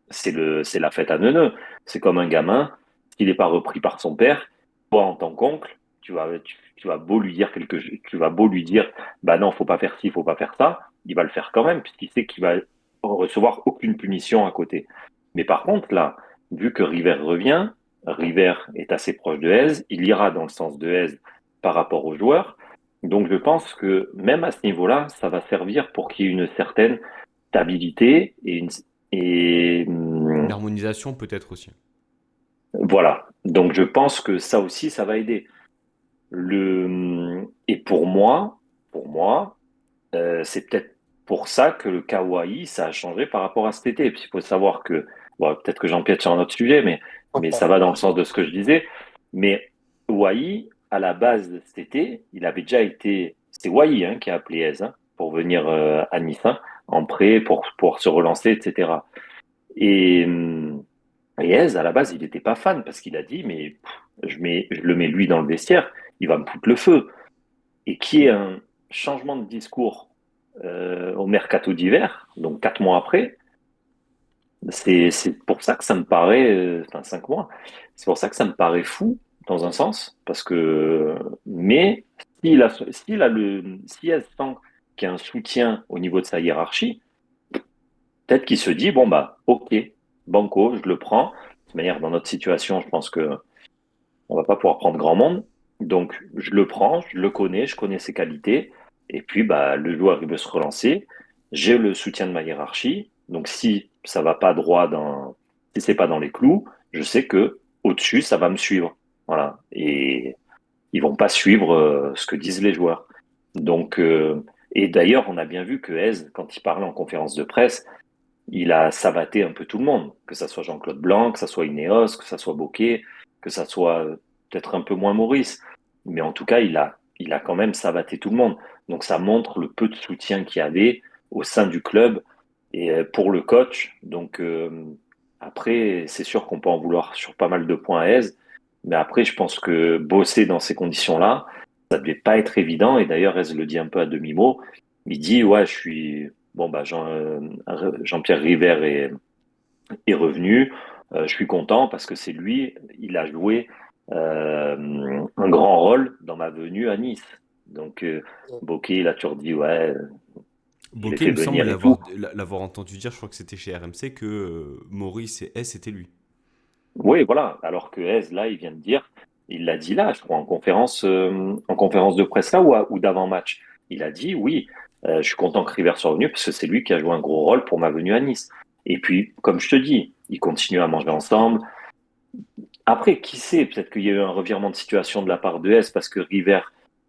c'est la fête à neuneux. C'est comme un gamin, s'il n'est pas repris par son père, toi en tant qu'oncle, tu vas beau lui dire tu vas beau lui dire, bah non, faut pas faire ci, faut pas faire ça, il va le faire quand même, puisqu'il sait qu'il va recevoir aucune punition à côté. Mais par contre, là, vu que River revient, River est assez proche de Hez, il ira dans le sens de Hez par rapport aux joueurs. Donc je pense que même à ce niveau-là, ça va servir pour qu'il y ait une certaine stabilité et Une harmonisation peut-être aussi. voilà. Donc je pense que ça aussi, ça va aider. Et pour moi, c'est peut-être pour ça que le kawaii, ça a changé par rapport à cet été. Et puis il faut savoir que, bon, peut-être que j'empiète sur un autre sujet, mais ça va dans le sens de ce que je disais. Mais Wai, à la base de cet été, il avait déjà été, c'est Wai hein, qui a appelé Hez hein, pour venir à Nice hein, en prêt pour se relancer, etc. Et, et Hez, à la base, il n'était pas fan parce qu'il a dit, mais je le mets lui dans le vestiaire, il va me foutre le feu. Et qui est un changement de discours au mercato d'hiver, donc 4 mois après, C'est pour ça que ça me paraît, enfin 5 mois, c'est pour ça que ça me paraît fou dans un sens, parce que, mais si elle sent qu'il y a un soutien au niveau de sa hiérarchie, peut-être qu'il se dit, bon bah, ok, banco, je le prends. De toute manière, dans notre situation, je pense que on va pas pouvoir prendre grand monde, donc je le prends, je le connais, je connais ses qualités, et puis bah le joueur il veut se relancer, j'ai le soutien de ma hiérarchie, donc si ça va pas droit si c'est pas dans les clous, je sais que au-dessus ça va me suivre, voilà, et ils vont pas suivre ce que disent les joueurs. Donc et d'ailleurs on a bien vu que Hez, quand il parlait en conférence de presse, il a savaté un peu tout le monde, que ça soit Jean-Claude Blanc, que ça soit Ineos, que ça soit Bocquet, que ça soit peut-être un peu moins Maurice. Mais en tout cas, il a quand même savaté tout le monde. Donc ça montre le peu de soutien qu'il y avait au sein du club et pour le coach. Donc après, c'est sûr qu'on peut en vouloir sur pas mal de points à Aise. Mais après, je pense que bosser dans ces conditions-là, ça devait pas être évident. Et d'ailleurs, Aise le dit un peu à demi-mot. Il dit, ouais, je suis, bon, bah, Jean-Pierre River est revenu. Je suis content parce que c'est lui, il a joué un grand rôle dans ma venue à Nice. Donc, Bokeh, il a toujours dit, ouais, je l'ai Bokeh, il fait me semble venir et tout. l'avoir entendu dire, je crois que c'était chez RMC, que Maurice et S, c'était lui. Oui, voilà. Alors que Hez, là, il vient de dire, il l'a dit là, je crois, en conférence de presse là ou d'avant-match. Il a dit, oui, je suis content que River soit venu parce que c'est lui qui a joué un gros rôle pour ma venue à Nice. Et puis, comme je te dis, ils continuent à manger ensemble. Après, qui sait, peut-être qu'il y a eu un revirement de situation de la part de S parce que River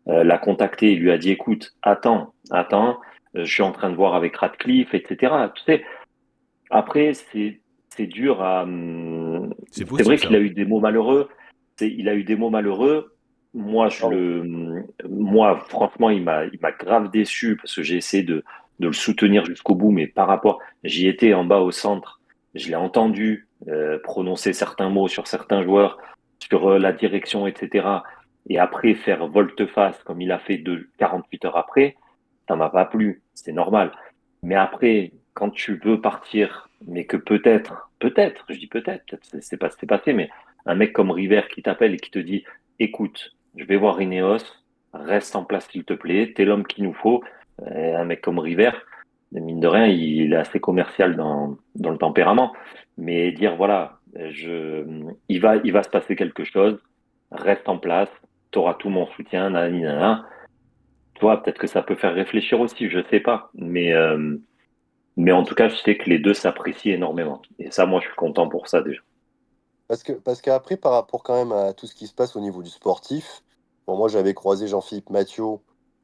l'a contacté et lui a dit, écoute, attends, je suis en train de voir avec Radcliffe, etc. Tu sais, après, c'est dur à. C'est C'est vrai possible, qu'il a ça. eu des mots malheureux. Il a eu des mots malheureux. Moi, Oh, franchement, il m'a grave déçu parce que j'ai essayé de le soutenir jusqu'au bout, mais par rapport, j'y étais en bas au centre, je l'ai entendu prononcer certains mots sur certains joueurs, sur la direction, etc. Et après faire volte-face comme il a fait 48 heures après, ça m'a pas plu. C'est normal. Mais après, quand tu veux partir, mais que peut-être, je dis peut-être c'est passé, mais un mec comme River qui t'appelle et qui te dit, écoute, je vais voir Ineos, reste en place s'il te plaît, t'es l'homme qu'il nous faut. Un mec comme River, mine de rien, il est assez commercial dans le tempérament. Mais dire, voilà, il va se passer quelque chose, reste en place, t'auras tout mon soutien, nanani, nanana. Toi, peut-être que ça peut faire réfléchir aussi, je sais pas. Mais en tout cas, je sais que les deux s'apprécient énormément. Et ça, moi, je suis content pour ça déjà. parce qu'après, par rapport quand même à tout ce qui se passe au niveau du sportif, bon, moi j'avais croisé Jean-Philippe Mathieu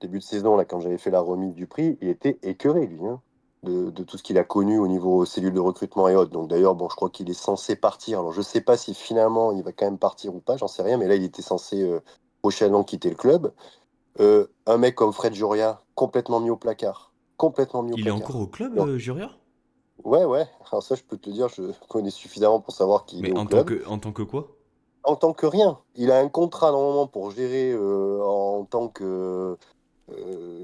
début de saison, là, quand j'avais fait la remise du prix, il était écœuré, lui, hein, de tout ce qu'il a connu au niveau cellule de recrutement et autres. Donc d'ailleurs, bon, je crois qu'il est censé partir. Alors je sais pas si finalement il va quand même partir ou pas, j'en sais rien, mais là il était censé prochainement quitter le club. Un mec comme Fred Joria, complètement mis au placard. Complètement mis au Il est encore placard. au club, Non. Juria? Ouais, ouais. Alors ça, je peux te le dire, je connais suffisamment pour savoir qu'il est Mais au club. en tant que quoi? En tant que rien. Il a un contrat normalement pour gérer en tant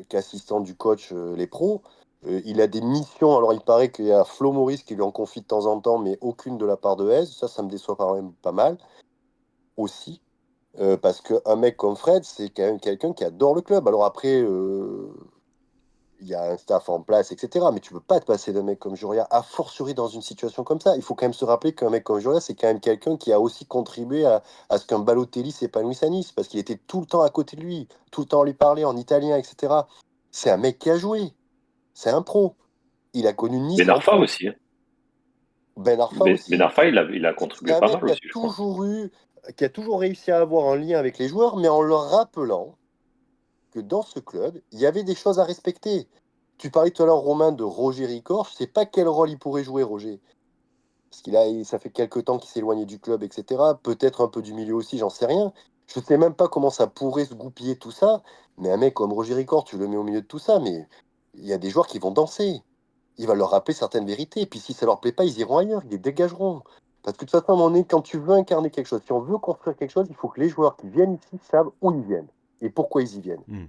qu'assistant du coach les pros. Il a des missions. Alors il paraît qu'il y a Flo Maurice qui lui en confie de temps en temps, mais aucune de la part de Hez. Ça me déçoit quand même pas mal aussi. Parce qu'un mec comme Fred, c'est quand même quelqu'un qui adore le club. Alors après, il y a un staff en place, etc. Mais tu peux pas te passer d'un mec comme Juria, a fortiori dans une situation comme ça. Il faut quand même se rappeler qu'un mec comme Juria, c'est quand même quelqu'un qui a aussi contribué à ce qu'un Balotelli s'épanouisse à Nice, parce qu'il était tout le temps à côté de lui, tout le temps à lui parler en italien, etc. C'est un mec qui a joué, c'est un pro. Il a connu Ben Nice en Arfa pro. aussi, hein. Ben Arfa Ben aussi. Arfa, il a C'est contribué un pas mec mal aussi, je crois. qui a toujours réussi à avoir un lien avec les joueurs, mais en leur rappelant que dans ce club, il y avait des choses à respecter. Tu parlais tout à l'heure, Romain, de Roger Ricord. Je ne sais pas quel rôle il pourrait jouer, Roger. Parce ça fait quelques temps qu'il s'est éloigné du club, etc. Peut-être un peu du milieu aussi, j'en sais rien. Je ne sais même pas comment ça pourrait se goupiller tout ça. Mais un mec comme Roger Ricord, tu le mets au milieu de tout ça, mais il y a des joueurs qui vont danser. Il va leur rappeler certaines vérités. Et puis si ça leur plaît pas, ils iront ailleurs, ils les dégageront. Parce que de toute façon, à un moment donné, quand tu veux incarner quelque chose, si on veut construire quelque chose, il faut que les joueurs qui viennent ici savent où ils viennent et pourquoi ils y viennent. Hmm.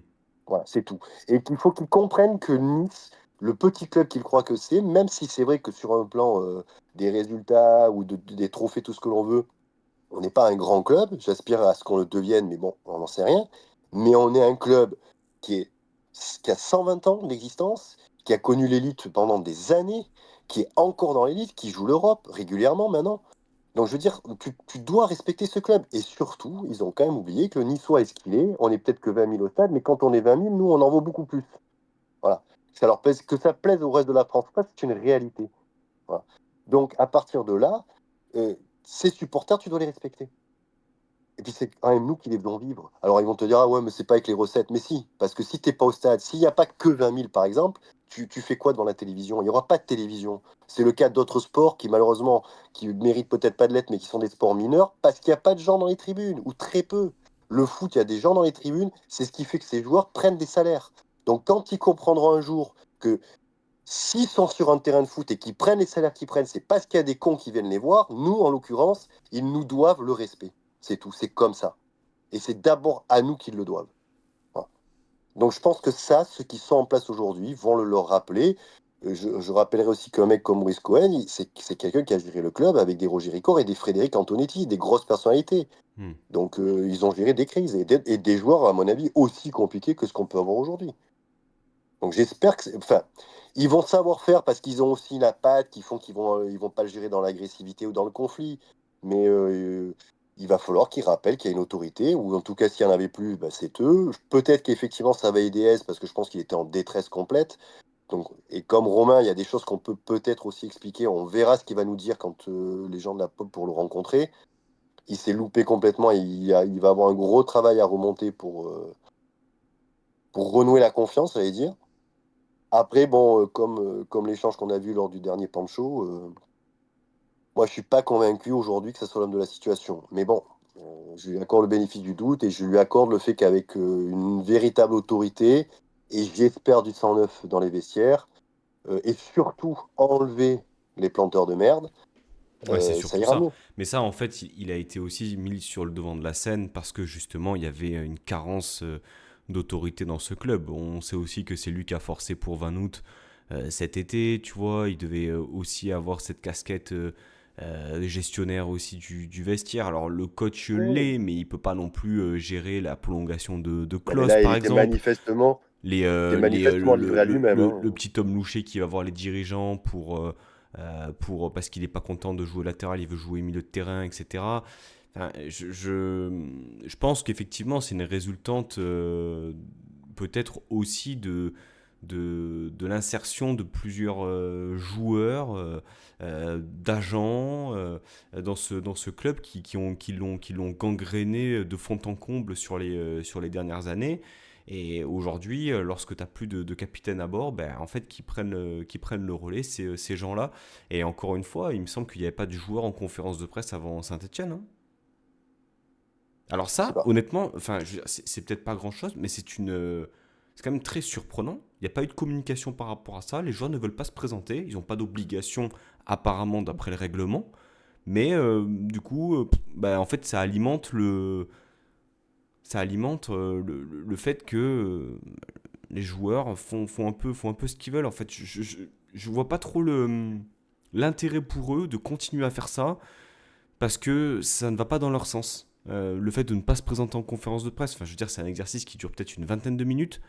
Voilà, c'est tout. Et qu'il faut qu'ils comprennent que Nice, le petit club qu'il croit que c'est, même si c'est vrai que sur un plan des résultats ou des trophées, tout ce que l'on veut, on n'est pas un grand club. J'aspire à ce qu'on le devienne, mais bon, on n'en sait rien. Mais on est un club qui, est, qui a 120 ans d'existence, qui a connu l'élite pendant des années, qui est encore dans l'élite, qui joue l'Europe régulièrement maintenant. Donc je veux dire, tu dois respecter ce club. Et surtout, ils ont quand même oublié que le Niçois est ce qu'il est. On est peut-être que 20 000 au stade, mais quand on est 20 000, nous, on en vaut beaucoup plus. Voilà. Que ça plaise au reste de la France, ça, c'est une réalité. Voilà. Donc à partir de là, ces supporters, tu dois les respecter. Et puis c'est quand même nous qui les faisons vivre. Alors ils vont te dire, ah ouais, mais c'est pas avec les recettes. Mais si, parce que si t'es pas au stade, s'il n'y a pas que 20 000 par exemple, tu fais quoi devant la télévision? Il n'y aura pas de télévision. C'est le cas d'autres sports qui malheureusement, qui méritent peut-être pas de l'être, mais qui sont des sports mineurs, parce qu'il n'y a pas de gens dans les tribunes, ou très peu. Le foot, il y a des gens dans les tribunes, c'est ce qui fait que ces joueurs prennent des salaires. Donc quand ils comprendront un jour que s'ils sont sur un terrain de foot et qu'ils prennent les salaires qu'ils prennent, c'est parce qu'il y a des cons qui viennent les voir. Nous, en l'occurrence, ils nous doivent le respect. C'est tout, c'est comme ça. Et c'est d'abord à nous qu'ils le doivent. Voilà. Donc je pense que ça, ceux qui sont en place aujourd'hui vont le leur rappeler. Je rappellerai aussi qu'un mec comme Maurice Cohen, c'est quelqu'un qui a géré le club avec des Roger Ricord et des Frédéric Antonetti, des grosses personnalités. Hmm. Donc ils ont géré des crises et des joueurs, à mon avis, aussi compliqués que ce qu'on peut avoir aujourd'hui. Donc j'espère que, enfin, ils vont savoir faire parce qu'ils ont aussi la patte qui font ils vont pas le gérer dans l'agressivité ou dans le conflit. Mais il va falloir qu'ils rappellent qu'il y a une autorité, ou en tout cas s'il n'y en avait plus, bah, c'est eux. Peut-être qu'effectivement ça va aider S parce que je pense qu'il était en détresse complète. Donc, et comme Romain, il y a des choses qu'on peut peut-être aussi expliquer. On verra ce qu'il va nous dire quand les gens de la pop pour le rencontrer. Il s'est loupé complètement et il va avoir un gros travail à remonter pour renouer la confiance, j'allais dire. Après, bon, comme l'échange qu'on a vu lors du dernier Pancho, moi je suis pas convaincu aujourd'hui que ça soit l'homme de la situation. Mais bon, je lui accorde le bénéfice du doute et je lui accorde le fait qu'avec une véritable autorité, et j'espère du sang neuf dans les vestiaires, et surtout enlever les planteurs de merde, Ouais, c'est ça surtout ira ça. mieux. Mais ça, en fait, il a été aussi mis sur le devant de la scène parce que justement, il y avait une carence d'autorité dans ce club. On sait aussi que c'est lui qui a forcé pour Van Aert cet été, tu vois. Il devait aussi avoir cette casquette gestionnaire aussi du vestiaire. Alors, le coach Oui. l'est, mais il peut pas non plus gérer la prolongation de Non, mais Klose, là, par exemple. il était manifestement livré à lui-même, Le hein. petit homme louché qui va voir les dirigeants parce qu'il n'est pas content de jouer latéral, il veut jouer milieu de terrain, etc. Enfin, je pense qu'effectivement, c'est une résultante peut-être aussi de l'insertion de plusieurs joueurs, d'agents dans ce club qui l'ont gangréné de fond en comble sur les dernières années. Et aujourd'hui, lorsque tu n'as plus de capitaine à bord, ben, en fait, qui prennent le relais, ces gens-là. Et encore une fois, il me semble qu'il n'y avait pas de joueur en conférence de presse avant Saint-Etienne. Hein. Alors Je sais ça, pas. honnêtement, enfin, c'est peut-être pas grand-chose, mais c'est quand même très surprenant. Il n'y a pas eu de communication par rapport à ça. Les joueurs ne veulent pas se présenter. Ils n'ont pas d'obligation, apparemment, d'après le règlement. Mais du coup, bah, en fait, ça alimente le fait que les joueurs font un peu ce qu'ils veulent. En fait, je vois pas trop l'intérêt pour eux de continuer à faire ça parce que ça ne va pas dans leur sens. Le fait de ne pas se présenter en conférence de presse, enfin, je veux dire, c'est un exercice qui dure peut-être une vingtaine de minutes.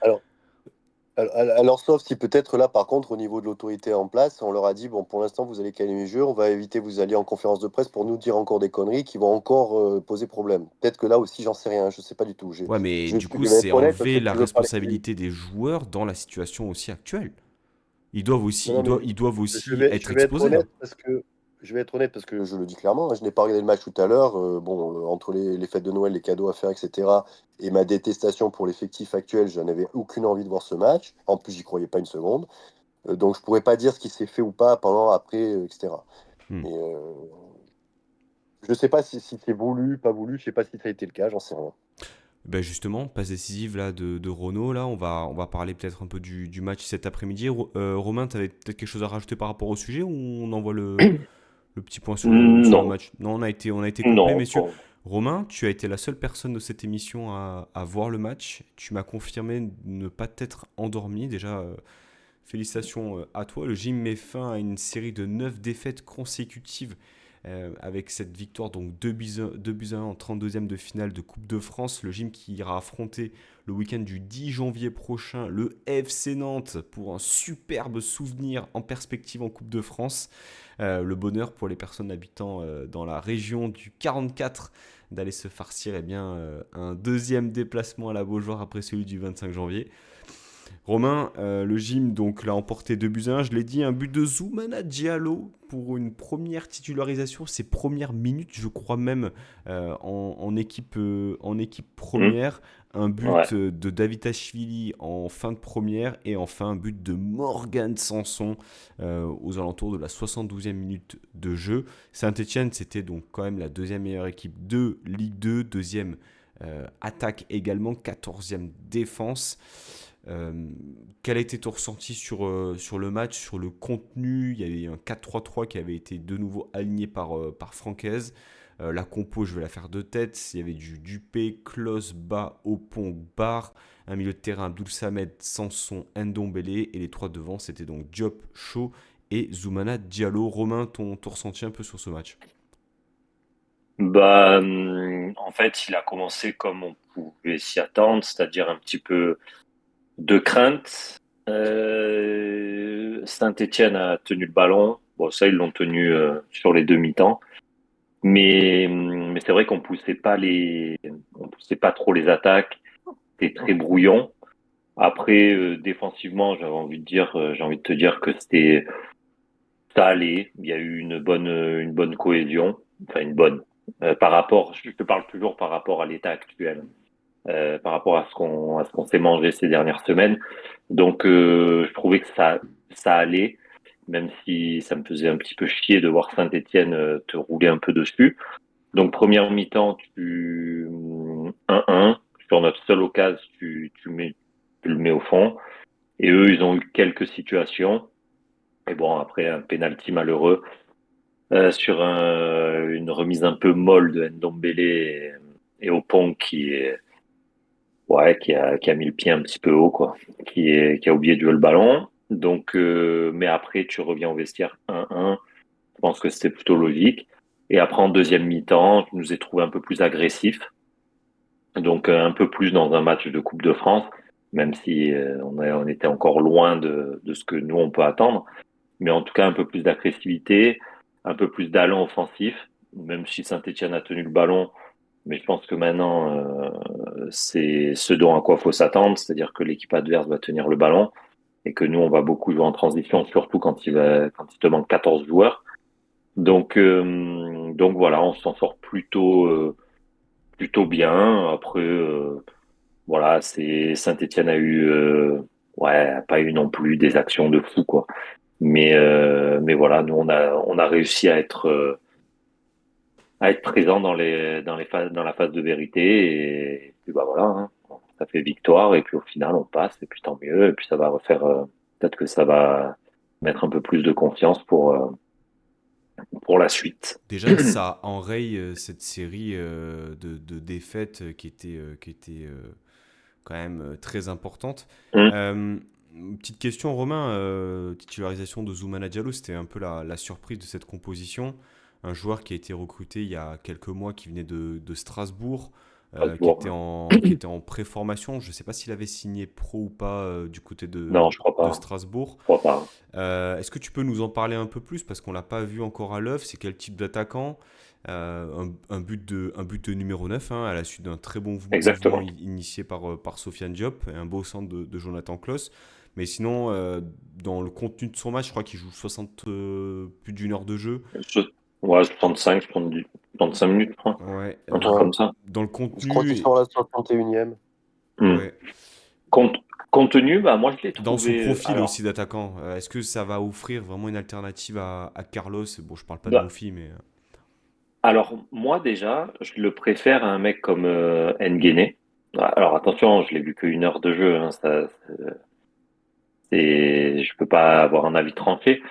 Alors, sauf si peut-être là, par contre, au niveau de l'autorité en place, on leur a dit, bon, pour l'instant, vous allez calmer les jeux, on va éviter que vous alliez en conférence de presse pour nous dire encore des conneries qui vont encore poser problème. Peut-être que là aussi, j'en sais rien, je sais pas du tout. Ouais, mais du coup, Je vais c'est être honnête parce que enlever la tu veux parler. responsabilité des joueurs dans la situation aussi actuelle. Non, non, mais Ils doivent aussi être je vais être exposés là. honnête parce que je le dis clairement, hein, je n'ai pas regardé le match tout à l'heure. Bon, entre les fêtes de Noël, les cadeaux à faire, etc., et ma détestation pour l'effectif actuel, je n'avais aucune envie de voir ce match. En plus, j'y croyais pas une seconde. Donc, je pourrais pas dire ce qui s'est fait ou pas pendant, après, etc. Hmm. Mais je sais pas si c'est voulu, pas voulu. Je sais pas si ça a été le cas, j'en sais rien. Ben justement, passe décisive là de Renault, là, on va parler peut-être un peu du match cet après-midi. Romain, tu avais peut-être quelque chose à rajouter par rapport au sujet ou on envoie le petit point sur le Non, match? Non, on a été complet, non, messieurs. Romain, tu as été la seule personne de cette émission à voir le match. Tu m'as confirmé ne pas t'être endormi. Déjà, félicitations à toi. Le gym met fin à une série de 9 défaites consécutives avec cette victoire, donc 2 buts à 1 en 32e de finale de Coupe de France. Le gym qui ira affronter le week-end du 10 janvier prochain le FC Nantes pour un superbe souvenir en perspective en Coupe de France. Le bonheur pour les personnes habitant dans la région du 44 d'aller se farcir un deuxième déplacement à la Beaujoire après celui du 25 janvier. Romain, le gym donc l'a emporté 2 buts à 1, je l'ai dit, un but de Zoumana Diallo pour une première titularisation, ses premières minutes, je crois même en équipe Hmm. première, un Ouais. but de David Ashvili en fin de première et enfin un but de Morgan Sanson aux alentours de la 72e minute de jeu. Saint-Etienne, c'était donc quand même la deuxième meilleure équipe de Ligue 2, deuxième attaque également, 14e défense. Euh, Quel a été ton ressenti sur le match, sur le contenu? Il y avait un 4-3-3 qui avait été de nouveau aligné par Francaise. La compo, je vais la faire de tête. Il y avait du Dupé, Klose, Bas, Opong, Bar. Un milieu de terrain, Abdoul Samed, Sanson, Ndombele. Et les trois devant, c'était donc Diop, Shaw et Zoumana Diallo. Romain, ton ressenti un peu sur ce match? Bah, en fait, il a commencé comme on pouvait s'y attendre, c'est-à-dire un petit peu de crainte. Saint-Étienne a tenu le ballon. Bon, ça, ils l'ont tenu sur les deux mi-temps. Mais c'est vrai on poussait pas trop les attaques. C'était très brouillon. Après, défensivement, j'ai envie de te dire que ça allait. Il y a eu une bonne cohésion. Enfin, une bonne. Je te parle toujours par rapport à l'état actuel, par rapport à ce qu'on s'est mangé ces dernières semaines. Donc, je trouvais que ça allait, même si ça me faisait un petit peu chier de voir Saint-Étienne te rouler un peu dessus. Donc, première mi-temps, 1-1. Sur notre seule occasion, tu le mets au fond. Et eux, ils ont eu quelques situations. Et bon, après, un penalty malheureux sur une remise un peu molle de Ndombele et Opong qui a mis le pied un petit peu haut, quoi, qui a oublié de jouer le ballon. Donc, mais après, tu reviens au vestiaire 1-1. Je pense que c'était plutôt logique. Et après, en deuxième mi-temps, je nous ai trouvé un peu plus agressifs. Donc, un peu plus dans un match de Coupe de France, même si on était encore loin de ce que nous, on peut attendre. Mais en tout cas, un peu plus d'agressivité, un peu plus d'allant offensif, même si Saint-Etienne a tenu le ballon. Mais je pense que maintenant, c'est ce dont à quoi faut s'attendre, c'est-à-dire que l'équipe adverse va tenir le ballon et que nous, on va beaucoup jouer en transition, surtout quand il te manque 14 joueurs. Donc voilà, on s'en sort plutôt bien. Après, voilà, c'est Saint-Étienne a eu, a pas eu non plus des actions de fou, quoi. Mais voilà, nous on a réussi à être présent dans la phase de vérité et puis bah voilà, hein, ça fait victoire et puis au final on passe et puis tant mieux et puis ça va refaire peut-être que ça va mettre un peu plus de confiance pour la suite. Déjà, ça enraye cette série de défaites qui était quand même très importante. Hum. Petite question, Romain. Titularisation de Zoumana Diallo, c'était un peu la surprise de cette composition. Un joueur qui a été recruté il y a quelques mois, qui venait de Strasbourg, Strasbourg. qui était en préformation. Je ne sais pas s'il avait signé pro ou pas du côté Non, je crois de pas. Strasbourg. Je crois pas. Est-ce que tu peux nous en parler un peu plus parce qu'on l'a pas vu encore à l'œuvre? C'est quel type d'attaquant? Un but de numéro 9 hein, à la suite d'un très bon mouvement Exactement. initié par Sofiane Diop et un beau centre de Jonathan Klaus. Mais sinon, dans le contenu de son match, je crois qu'il joue 60, plus d'une heure de jeu. Je- Ouais, 35 minutes, je crois. Ouais, Un truc comme ça. dans le Je crois qu'ils contenu, sont à la 61e. Hmm. ouais, Compte, Contenu, bah moi je l'ai dans son trouvé. profil Alors, aussi d'attaquant, est-ce que ça va offrir vraiment une alternative à Carlos? Bon, je parle pas de bah, Mofi, mais alors moi déjà, je le préfère à un mec comme N'Guéné. Alors attention, je l'ai vu qu'une heure de jeu, hein, je peux pas avoir un avis tranché.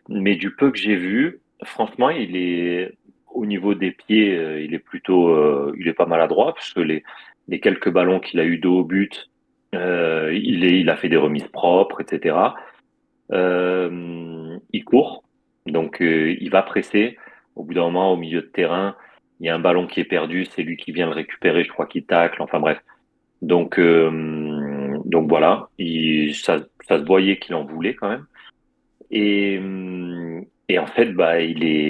Mais du peu que j'ai vu, franchement, il est au niveau des pieds, il est pas maladroit parce que les quelques ballons qu'il a eu dos au but, il a fait des remises propres, etc. Il court, donc il va presser. Au bout d'un moment, au milieu de terrain, il y a un ballon qui est perdu, c'est lui qui vient le récupérer, je crois qu'il tacle, enfin bref. Donc voilà, ça se voyait qu'il en voulait quand même. Et en fait, bah,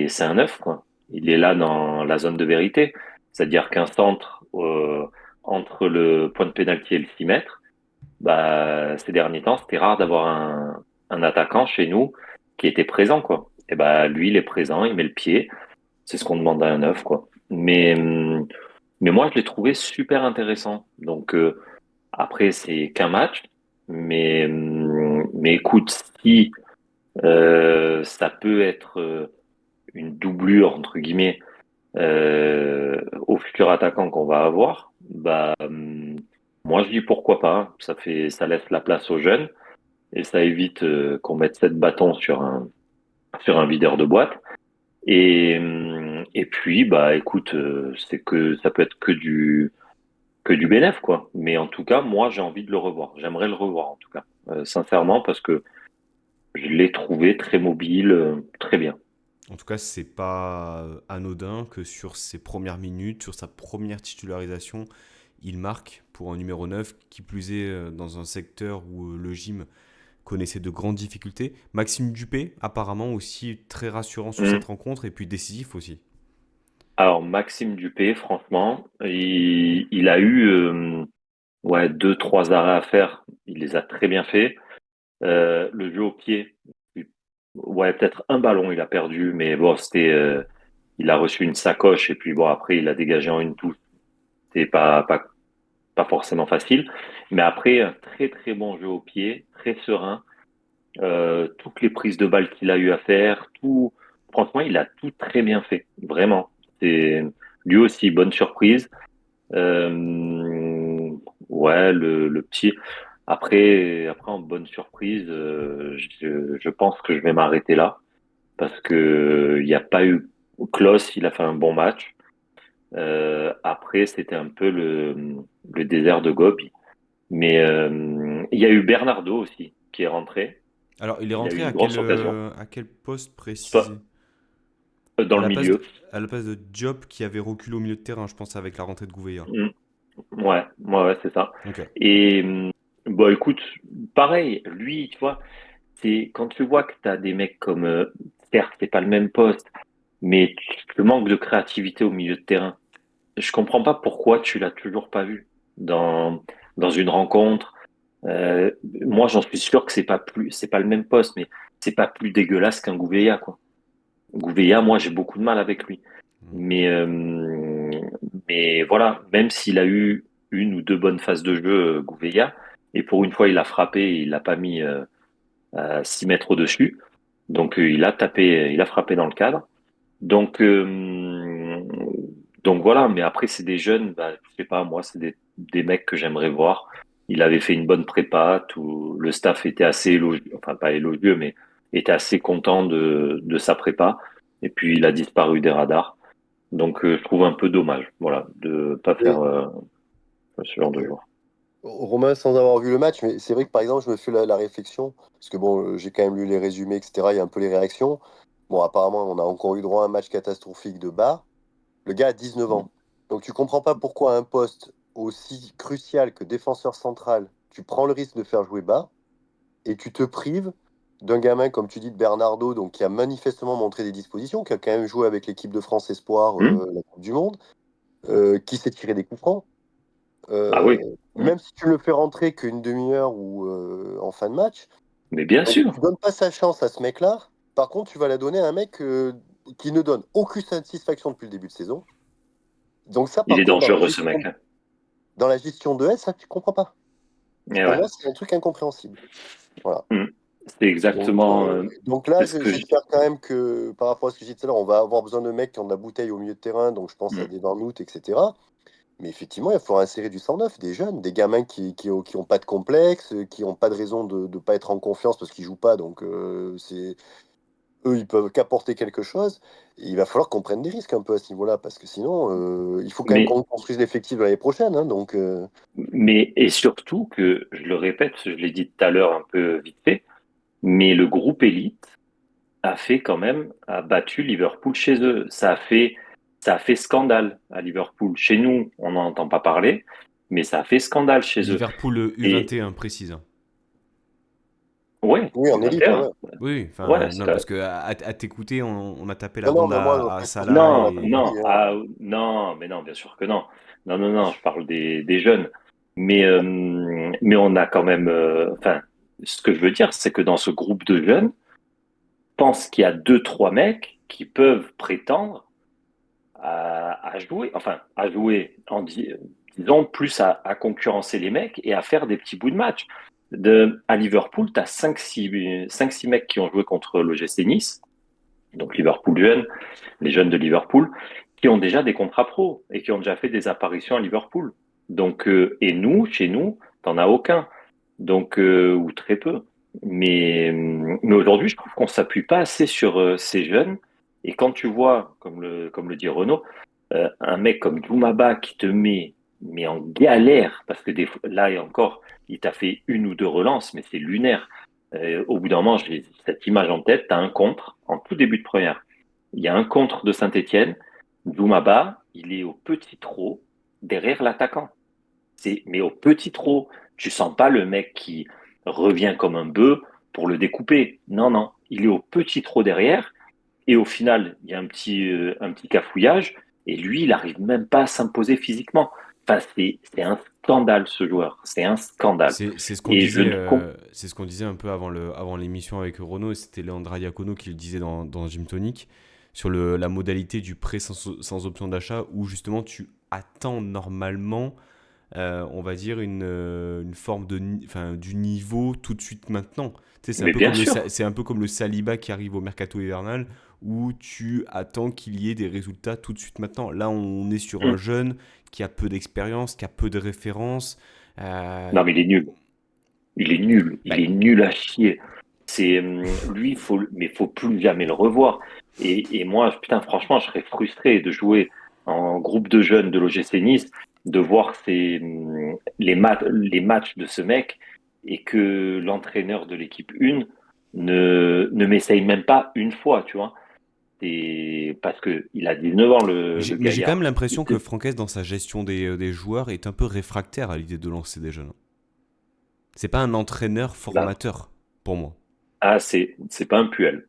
c'est un neuf, quoi. Il est là dans la zone de vérité. C'est-à-dire qu'un centre entre le point de pénalty et le 6 mètres, bah, ces derniers temps, c'était rare d'avoir un attaquant chez nous qui était présent, quoi. Et bah, lui, il est présent, il met le pied. C'est ce qu'on demande à un neuf, quoi. Mais moi, je l'ai trouvé super intéressant. Donc, après, c'est qu'un match. Mais écoute, si ça peut être une doublure, entre guillemets, au futur attaquant qu'on va avoir, bah, moi je dis pourquoi pas. Ça laisse la place aux jeunes et ça évite qu'on mette 7 bâtons sur un videur de boîte. Et puis, bah, écoute, c'est que ça peut être que du bénéf, quoi. Mais en tout cas, moi, j'ai envie de le revoir. J'aimerais le revoir, en tout cas, sincèrement, parce que je l'ai trouvé très mobile, très bien. En tout cas, c'est pas anodin que sur ses premières minutes, sur sa première titularisation, il marque pour un numéro 9, qui plus est dans un secteur où le gym connaissait de grandes difficultés. Maxime Dupé, apparemment aussi très rassurant sur cette Hum. rencontre et puis décisif aussi. Alors, Maxime Dupé, franchement, il a eu ouais, 2, 3 arrêts à faire. Il les a très bien fait. Le jeu au pied, ouais, peut-être un ballon, il a perdu, mais bon, il a reçu une sacoche et puis bon, après, il a dégagé en une touche. C'est pas forcément facile. Mais après, un très, très bon jeu au pied, très serein. Toutes les prises de balles qu'il a eu à faire, tout, franchement, il a tout très bien fait. Vraiment. C'est lui aussi, bonne surprise. Euh, ouais, le petit. Après, en bonne surprise, je pense que je vais m'arrêter là parce que il n'y a pas eu. Klaus, il a fait un bon match. Après, c'était un peu le désert de Gobi. Mais il y a eu Bernardo aussi qui est rentré. Alors, il est Il a eu rentré une grosse occasion. à quel poste précisé? Pas dans À le la place milieu. à la place de Diop qui avait reculé au milieu de terrain, je pense, avec la rentrée de Gouveia. Mm. Ouais, c'est ça. Ok. Et bon, écoute, pareil, lui, tu vois, c'est quand tu vois que tu as des mecs comme, certes, c'est pas le même poste, mais le manque de créativité au milieu de terrain. Je comprends pas pourquoi tu l'as toujours pas vu dans une rencontre. Moi, j'en suis sûr que c'est pas le même poste, mais c'est pas plus dégueulasse qu'un Gouveia, quoi. Gouveia, moi, j'ai beaucoup de mal avec lui. Mhm. Mais, mais voilà, même s'il a eu 1 ou 2 bonnes phases de jeu, Gouveia, et pour une fois, il a frappé, il l'a pas mis à 6 mètres au-dessus. Donc, il a frappé dans le cadre. Donc, donc voilà, mais après, c'est des jeunes, bah, je sais pas, moi, c'est des mecs que j'aimerais voir. Il avait fait une bonne prépa, tout, le staff était assez élogieux, enfin pas élogieux, mais était assez content de sa prépa. Et puis, il a disparu des radars. Donc, je trouve un peu dommage, voilà, de pas faire Et, ce genre de euh, joueur. Romain, sans avoir vu le match, mais c'est vrai que par exemple, je me fais la réflexion, parce que bon, j'ai quand même lu les résumés, etc. Il y a un peu les réactions. Bon, apparemment, on a encore eu droit à un match catastrophique de bas. Le gars a 19 ans. Donc tu comprends pas pourquoi à un poste aussi crucial que défenseur central, tu prends le risque de faire jouer bas et tu te prives d'un gamin, comme tu dis, de Bernardo, donc qui a manifestement montré des dispositions, qui a quand même joué avec l'équipe de France Espoir, Hum. la Coupe du Monde, qui s'est tiré des coups francs. Ah Euh, oui. Hum. Même si tu le fais rentrer qu'une demi-heure ou en fin de match, Mais bien donc tu sûr, donnes pas sa chance à ce mec-là. Par contre, tu vas la donner à un mec qui ne donne aucune satisfaction depuis le début de saison. Donc ça, il par est contre, dangereux ce mec, hein. dans la gestion de S, ça, tu comprends pas. Et Pour ouais. moi, c'est un truc incompréhensible. Voilà. Hum. C'est exactement, Donc là, c'est ce que je dis. j'espère quand même que, par rapport à ce que j'ai dit tout à l'heure, on va avoir besoin de mecs qui ont de la bouteille au milieu de terrain. Donc je pense à Hum. des Van Noot, etc. Mais effectivement, il va falloir insérer du 109, des jeunes, des gamins qui ont pas de complexe, qui n'ont pas de raison de ne pas être en confiance parce qu'ils jouent pas. Donc eux, ils peuvent qu'apporter quelque chose. Et il va falloir qu'on prenne des risques un peu à ce niveau-là, parce que sinon, il faut quand même Mais qu'on construise l'effectif de l'année prochaine, hein. Donc, Mais et surtout que, je le répète, je l'ai dit tout à l'heure un peu vite fait, Mais le groupe élite a battu Liverpool chez eux. Ça a fait scandale à Liverpool. Chez nous, on n'en entend pas parler, mais ça a fait scandale chez eux. Liverpool Et U21 précise. ouais, Oui, en élite, ouais, U21. ouais. Oui, Ouais, enfin, non, parce que à t'écouter, on a tapé la Non, non, bande mais moi, à précisément, Salah on n'a non, pas et. non, dit, hein. ah, non, mais non, bien sûr que non. Non, non, non, je parle des jeunes. Mais on a quand même, enfin, ce que je veux dire, c'est que dans ce groupe de jeunes, je pense qu'il y a deux, trois mecs qui peuvent prétendre à jouer, enfin, à jouer, disons, plus à concurrencer les mecs et à faire des petits bouts de match. À Liverpool, tu as cinq six mecs qui ont joué contre l'OGC Nice, donc Liverpool jeunes, les jeunes de Liverpool, qui ont déjà des contrats pro et qui ont déjà fait des apparitions à Liverpool. Donc, et nous, chez nous, t'en as aucun. Donc, ou très peu. Mais aujourd'hui, je trouve qu'on s'appuie pas assez sur ces jeunes. Et quand tu vois, comme le dit Renaud, un mec comme Doumaba qui te met en galère, parce que là et encore, il t'a fait une ou deux relances, mais c'est lunaire. Au bout d'un moment, j'ai cette image en tête, tu as un contre en tout début de première. Il y a un contre de Saint-Étienne. Doumaba, il est au petit trot derrière l'attaquant. Mais au petit trot. Tu sens pas le mec qui revient comme un bœuf pour le découper. Non, non. Il est au petit trot derrière. Et au final, il y a un petit cafouillage. Et lui, il n'arrive même pas à s'imposer physiquement. Enfin, c'est un scandale, ce joueur. C'est un scandale. C'est ce qu'on Et je disait, ne comprends. c'est ce qu'on disait un peu avant l'émission avec Renaud, et c'était Leandra Diacono qui le disait dans Gym Tonic, sur la modalité du prêt sans option d'achat, où justement tu attends normalement, on va dire, une forme enfin, du niveau tout de suite maintenant. Tu sais, Mais bien sûr. C'est un peu comme le Saliba qui arrive au mercato hivernal, où tu attends qu'il y ait des résultats tout de suite maintenant. Là, on est sur un Hum. jeune qui a peu d'expérience, qui a peu de références. Non, mais il est nul. Il est nul. Bah, Il est nul à chier. Lui, mais faut plus jamais le revoir. Et moi, putain, franchement, je serais frustré de jouer en groupe de jeunes de l'OGC Nice, de voir les matchs de ce mec et que l'entraîneur de l'équipe 1 ne m'essaye même pas une fois, tu vois. Et parce que il a 19 ans, le mais j'ai quand même gaillard. l'impression que Franquès, dans sa gestion des joueurs, est un peu réfractaire à l'idée de lancer des jeunes. C'est pas un entraîneur Là, formateur, pour moi. ah, c'est pas un Puel.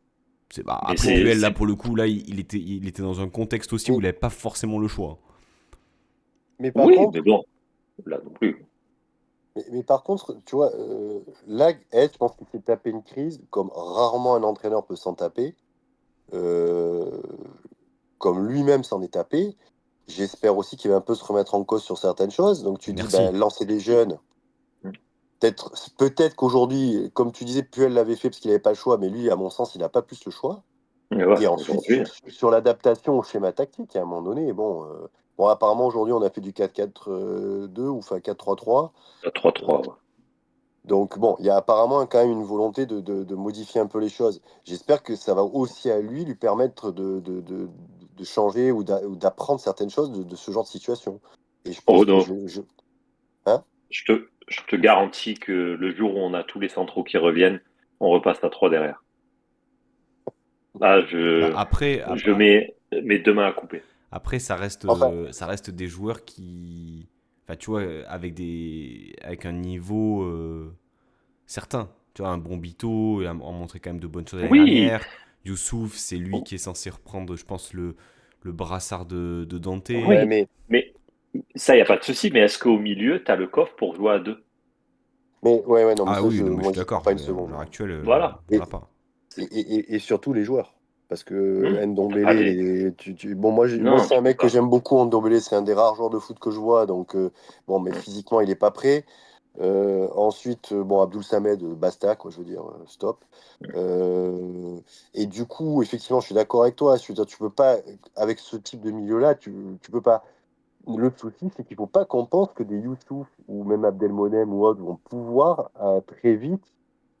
Bah, Mais après, Puel, là, c'est, pour le coup, là, il était dans un contexte aussi où Mais, il n'avait pas forcément le choix. mais par oui, mais contre, bon, là non plus. mais par contre, tu vois, là, je pense qu'il s'est tapé une crise comme rarement un entraîneur peut s'en taper, euh, comme lui-même s'en est tapé. J'espère aussi qu'il va un peu se remettre en cause sur certaines choses. Donc tu dis, Merci. ben, lancer des jeunes. Peut-être qu'aujourd'hui, comme tu disais, Puel l'avait fait parce qu'il n'avait pas le choix, mais lui, à mon sens, il n'a pas plus le choix. Mais ouais, Et ensuite, aujourd'hui, sur l'adaptation au schéma tactique, à un moment donné, bon apparemment, aujourd'hui, on a fait du 4-4-2 ou enfin 4-3-3. à 3-3. Ouais. Donc, bon, il y a apparemment quand même une volonté de modifier un peu les choses. J'espère que ça va aussi à lui permettre de changer ou d'apprendre certaines choses de ce genre de situation. Et je Oh pense que non, hein. je te garantis que le jour où on a tous les centraux qui reviennent, on repasse à 3 derrière. Là, Bah, après, je mets mes deux mains à couper. après Enfin, ça reste des joueurs qui. Enfin, tu vois, avec un niveau certain. Tu vois, un bon Bito, il a montré quand même de bonnes choses l'année Oui, dernière. Youssouf, c'est lui qui est censé reprendre, je pense, le brassard de Dante. ouais, oui, mais ça, il n'y a pas de souci. Mais est-ce qu'au milieu, tu as le coffre pour jouer à deux? ouais, non, mais Ah ça, oui, non, mais je moi, suis j'y crois d'accord. pas une À seconde. l'heure actuelle, Voilà. il n'y Et, en a pas. et surtout les joueurs. Parce que Ndombele, Allez. bon, moi Non, c'est un tu peux mec que pas. j'aime beaucoup, Ndombele, c'est un des rares joueurs de foot que je vois, donc bon, mais Hum, physiquement, il est pas prêt. Ensuite, bon, Abdoul Samed, basta, quoi, je veux dire, stop. Euh, et du coup, effectivement, je suis d'accord avec toi. Je veux dire, tu peux pas, avec ce type de milieu-là, tu peux pas. Le souci, c'est qu'il faut pas qu'on pense que des Youssouf ou même Abdelmonem ou autres vont pouvoir très vite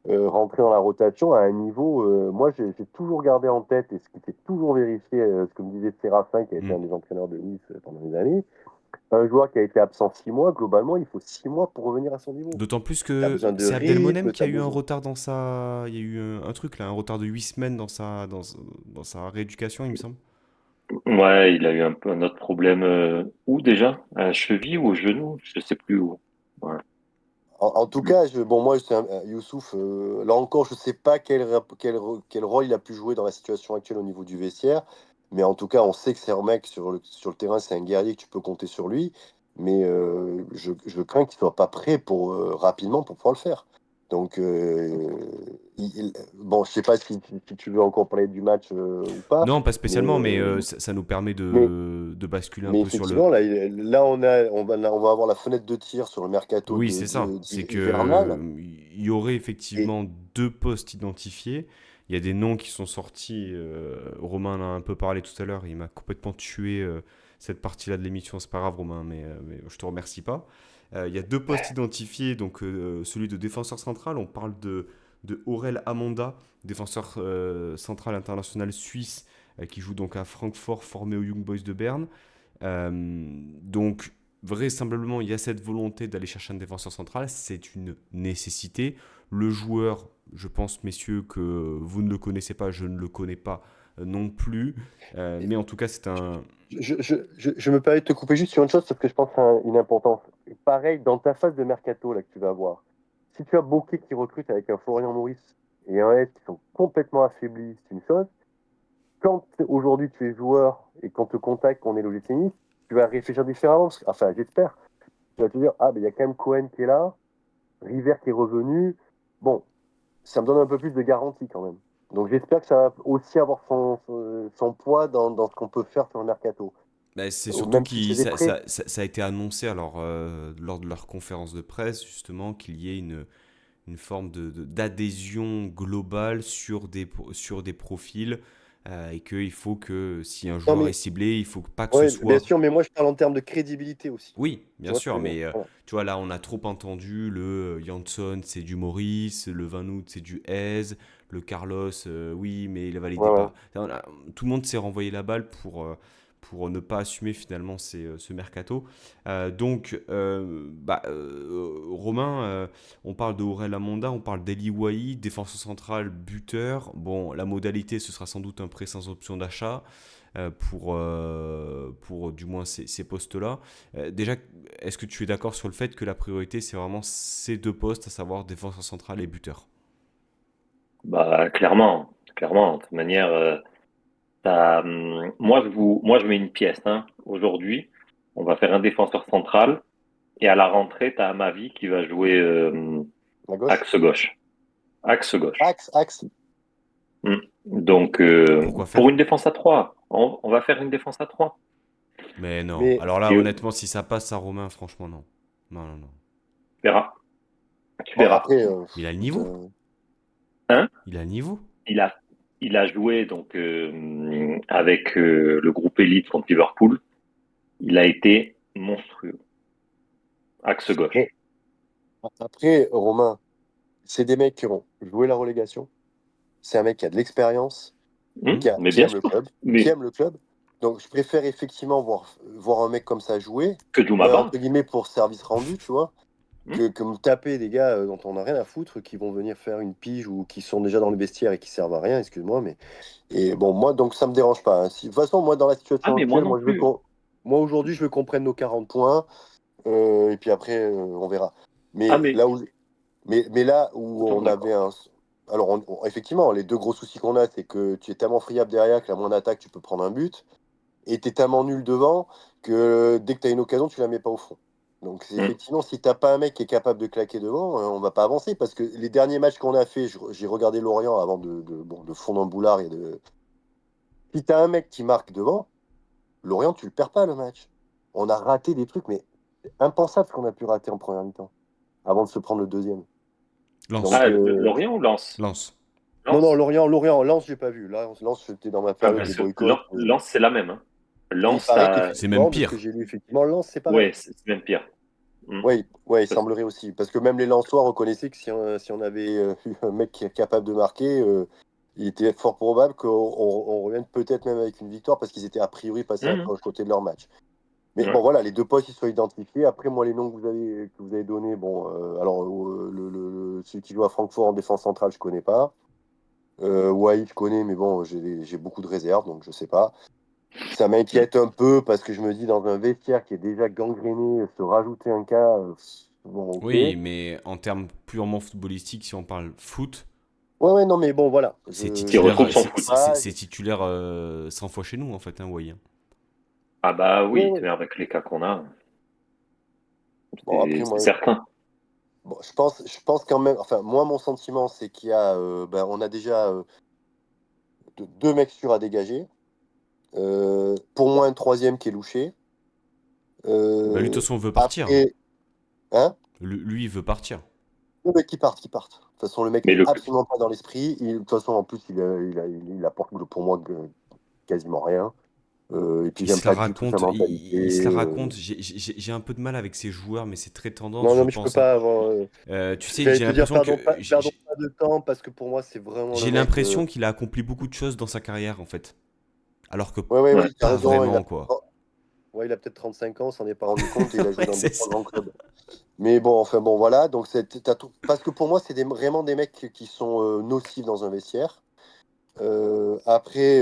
rentrer dans la rotation à un niveau. Moi, j'ai toujours gardé en tête et ce qui était toujours vérifié, ce que me disait Séraphin, qui a été Hmm. un des entraîneurs de Nice pendant des années, Un joueur qui a été absent 6 mois, globalement, il faut 6 mois pour revenir à son niveau. D'autant plus Tu as que besoin de c'est Abdelmonem rythme, qui tu a as eu un besoin. retard dans sa. Il y a eu un truc là, un retard de 8 semaines dans sa rééducation, il me semble. Ouais, il a eu un peu un autre problème. Où déjà? À la cheville ou au genou? Je sais plus où. Ouais. En tout cas, bon, moi, Youssouf, là encore, je ne sais pas quel rôle il a pu jouer dans la situation actuelle au niveau du vestiaire. Mais en tout cas, on sait que c'est un mec sur le terrain, c'est un guerrier que tu peux compter sur lui. Mais je crains qu'il ne soit pas prêt rapidement pour pouvoir le faire. Donc, bon, je ne sais pas si tu veux encore parler du match ou pas. Non, pas Mais, spécialement, mais ça nous permet mais, de basculer un mais peu sur le. effectivement, là on va avoir la fenêtre de tir sur le mercato Oui, c'est ça. C'est que hivernal. il y aurait Et effectivement deux postes identifiés. Il y a des noms qui sont sortis. Romain en a un peu parlé tout à l'heure. Il m'a complètement tué cette partie-là de l'émission. C'est pas grave, Romain, mais je te remercie pas. Il y a deux postes identifiés. Donc celui de défenseur central. On parle de Aurel Amonda, défenseur central international suisse, qui joue donc à Francfort, formé aux Young Boys de Berne. Donc, vraisemblablement, il y a cette volonté d'aller chercher un défenseur central. C'est une nécessité. Le joueur, je pense, messieurs, que vous ne le connaissez pas, je ne le connais pas non plus. Mais en tout cas, c'est un. je me permets de te couper juste sur une chose parce que je pense à une importance. Pareil, dans ta phase de mercato là, que tu vas avoir, si tu as Bokeh qui recrute avec un Florian Maurice et un S qui sont complètement affaiblis, c'est une chose. Quand aujourd'hui tu es joueur et qu'on te contacte, qu'on est l'OGC Nice, tu vas réfléchir différemment. Enfin, j'espère. Tu vas te dire, ah, ben il y a quand même Cohen qui est là, River qui est revenu. Bon, ça me donne un peu plus de garantie quand même. Donc j'espère que ça va aussi avoir son poids dans ce qu'on peut faire sur le mercato. Bah, c'est surtout Même si que c'est des prêts. ça a été annoncé alors, lors de leur conférence de presse, justement, qu'il y ait une forme d'adhésion globale sur des profils et qu'il faut que si un Non joueur est mais, ciblé, il faut pas que ce ouais, bien soit. sûr, mais moi je parle en termes de crédibilité aussi. Oui, Tu bien vois ce que sûr, je veux dire? mais Voilà. tu vois, là, on a trop entendu le Jansson, c'est du Maurice, le Van Hout, c'est du Hez, le Carlos, oui, mais il a validé Ouais, ouais. pas. Tout le monde s'est renvoyé la balle pour ne pas assumer finalement ce mercato. Romain, on parle de Aurel Amonda, on parle d'Eli Wahi, défenseur central, buteur. Bon, la modalité, ce sera sans doute un prêt sans option d'achat pour du moins ces postes-là. Déjà, est-ce que tu es d'accord sur le fait que la priorité, c'est vraiment ces deux postes, à savoir défenseur central et buteur? Bah, clairement, clairement. De toute manière, moi, je mets une pièce, hein. Aujourd'hui, on va faire un défenseur central et à la rentrée, tu as Amavi qui va jouer La gauche. axe gauche. Axe gauche. Axe. Mm. Donc, Pourquoi pour faire? une défense à 3, on va faire une défense à 3. Mais non. Mais Alors là, honnêtement, si ça passe à Romain, franchement, non. Non, non, non. Tu verras. Tu bon, verras. après, Mais il a le écoute, niveau. Hein? Il a le niveau. Il a, il a joué donc avec le groupe élite contre Liverpool. Il a été monstrueux. Axe mais gauche. après, Romain, c'est des mecs qui ont joué la relégation. C'est un mec qui a de l'expérience, Hmm. Mais qui bien aime le sûr. club, qui Mais aime le club. Donc, je préfère effectivement voir un mec comme ça jouer, que entre Doumaba. guillemets, pour service rendu, tu vois, Hmm. que me taper des gars dont on n'a rien à foutre, qui vont venir faire une pige ou qui sont déjà dans le vestiaire et qui servent à rien, excuse-moi, mais. Et bon, moi, donc, ça me dérange pas, hein. De toute façon, moi, dans la Ah, situation mais moi actuelle, non plus. moi, aujourd'hui, je veux qu'on prenne nos 40 points, et puis après, on verra. Ah, Mais mais là où totalement on avait d'accord. un. Alors, effectivement, les deux gros soucis qu'on a, c'est que tu es tellement friable derrière que la moindre attaque, tu peux prendre un but. Et tu es tellement nul devant que dès que tu as une occasion, tu la mets pas au fond. Donc, Hmm. effectivement, si t'as pas un mec qui est capable de claquer devant, on va pas avancer. Parce que les derniers matchs qu'on a fait, j'ai regardé Lorient avant de fondre un boulard. Si tu as un mec qui marque devant, Lorient, tu le perds pas le match. On a raté des trucs, mais c'est impensable ce qu'on a pu rater en première mi-temps, avant de se prendre le deuxième. Lance. Donc, Ah, Lorient ou Lens? Lance. non, Lens? Lorient, Lens, j'ai pas vu. Lens, j'étais dans ma Ah, période de parce que boycott. Lens, c'est la même, hein. Et il Lens, paraît C'est même qu'effectivement, de ce que pire. j'ai lu, effectivement, Lens, c'est pareil. ouais, c'est même pire. Hmm. Oui, ouais, il Parce- semblerait aussi. Parce que même les Lensois reconnaissaient que si on avait eu un mec qui est capable de marquer, il était fort probable qu'on revienne peut-être même avec une victoire parce qu'ils étaient a priori passés à Mhm. proche côté de leur match. Mais Ouais. bon, voilà, les deux postes, ils sont identifiés. Après, moi, les noms que vous avez donnés, bon, alors, celui qui joue à Francfort en défense centrale, je connais pas. Wai, je connais, mais bon, j'ai beaucoup de réserves, donc je sais pas. Ça Mm. m'inquiète un peu parce que je me dis, dans un vestiaire qui est déjà gangréné, se rajouter un cas, bon, ok. Oui, mais en termes purement footballistiques, si on parle foot, Ouais, ouais, non, mais bon, voilà. c'est Qui Je retrouve titulaire, son sais foot. pas. c'est titulaire 100 fois chez nous, en fait, hein, Wai, hein. Ah bah Ouais, oui, ouais. mais avec les cas qu'on a, Bon, après, c'est moi, certain. bon, je pense quand même, enfin, moi, mon sentiment, c'est qu'il y a, ben, on a déjà deux mecs sûrs à dégager. Pour moi, un troisième qui est louché. Bah, lui, de toute Euh, façon, veut partir. après, hein? Lui, il veut partir. Le mec qui part, qui part. De toute façon, le mec, Mais il est le, absolument pas dans l'esprit. De toute façon, en plus, il apporte pour moi quasiment rien. Et puis, Il j'aime se la pas du tout sa raconte, mentalité. il se la raconte. J'ai un peu de mal avec ses joueurs, mais c'est très tendance, Non, je non, mais je peux pense, hein. pas avoir. Tu sais, J'allais j'ai te dire, l'impression que perdons pas de temps, parce que pour moi, c'est vraiment le j'ai mec. l'impression qu'il a accompli beaucoup de choses dans sa carrière, en fait. Alors que Ouais, ouais, ouais. oui, t'as pas raison. vraiment, quoi. Ouais, il a peut-être 35 ans, s'en est pas rendu compte et il a joué Ouais, dans deux, c'est trois ça. grands clubs. Mais bon, enfin bon, voilà. Donc, parce que pour moi, c'est vraiment des mecs qui sont nocifs dans un vestiaire. Après,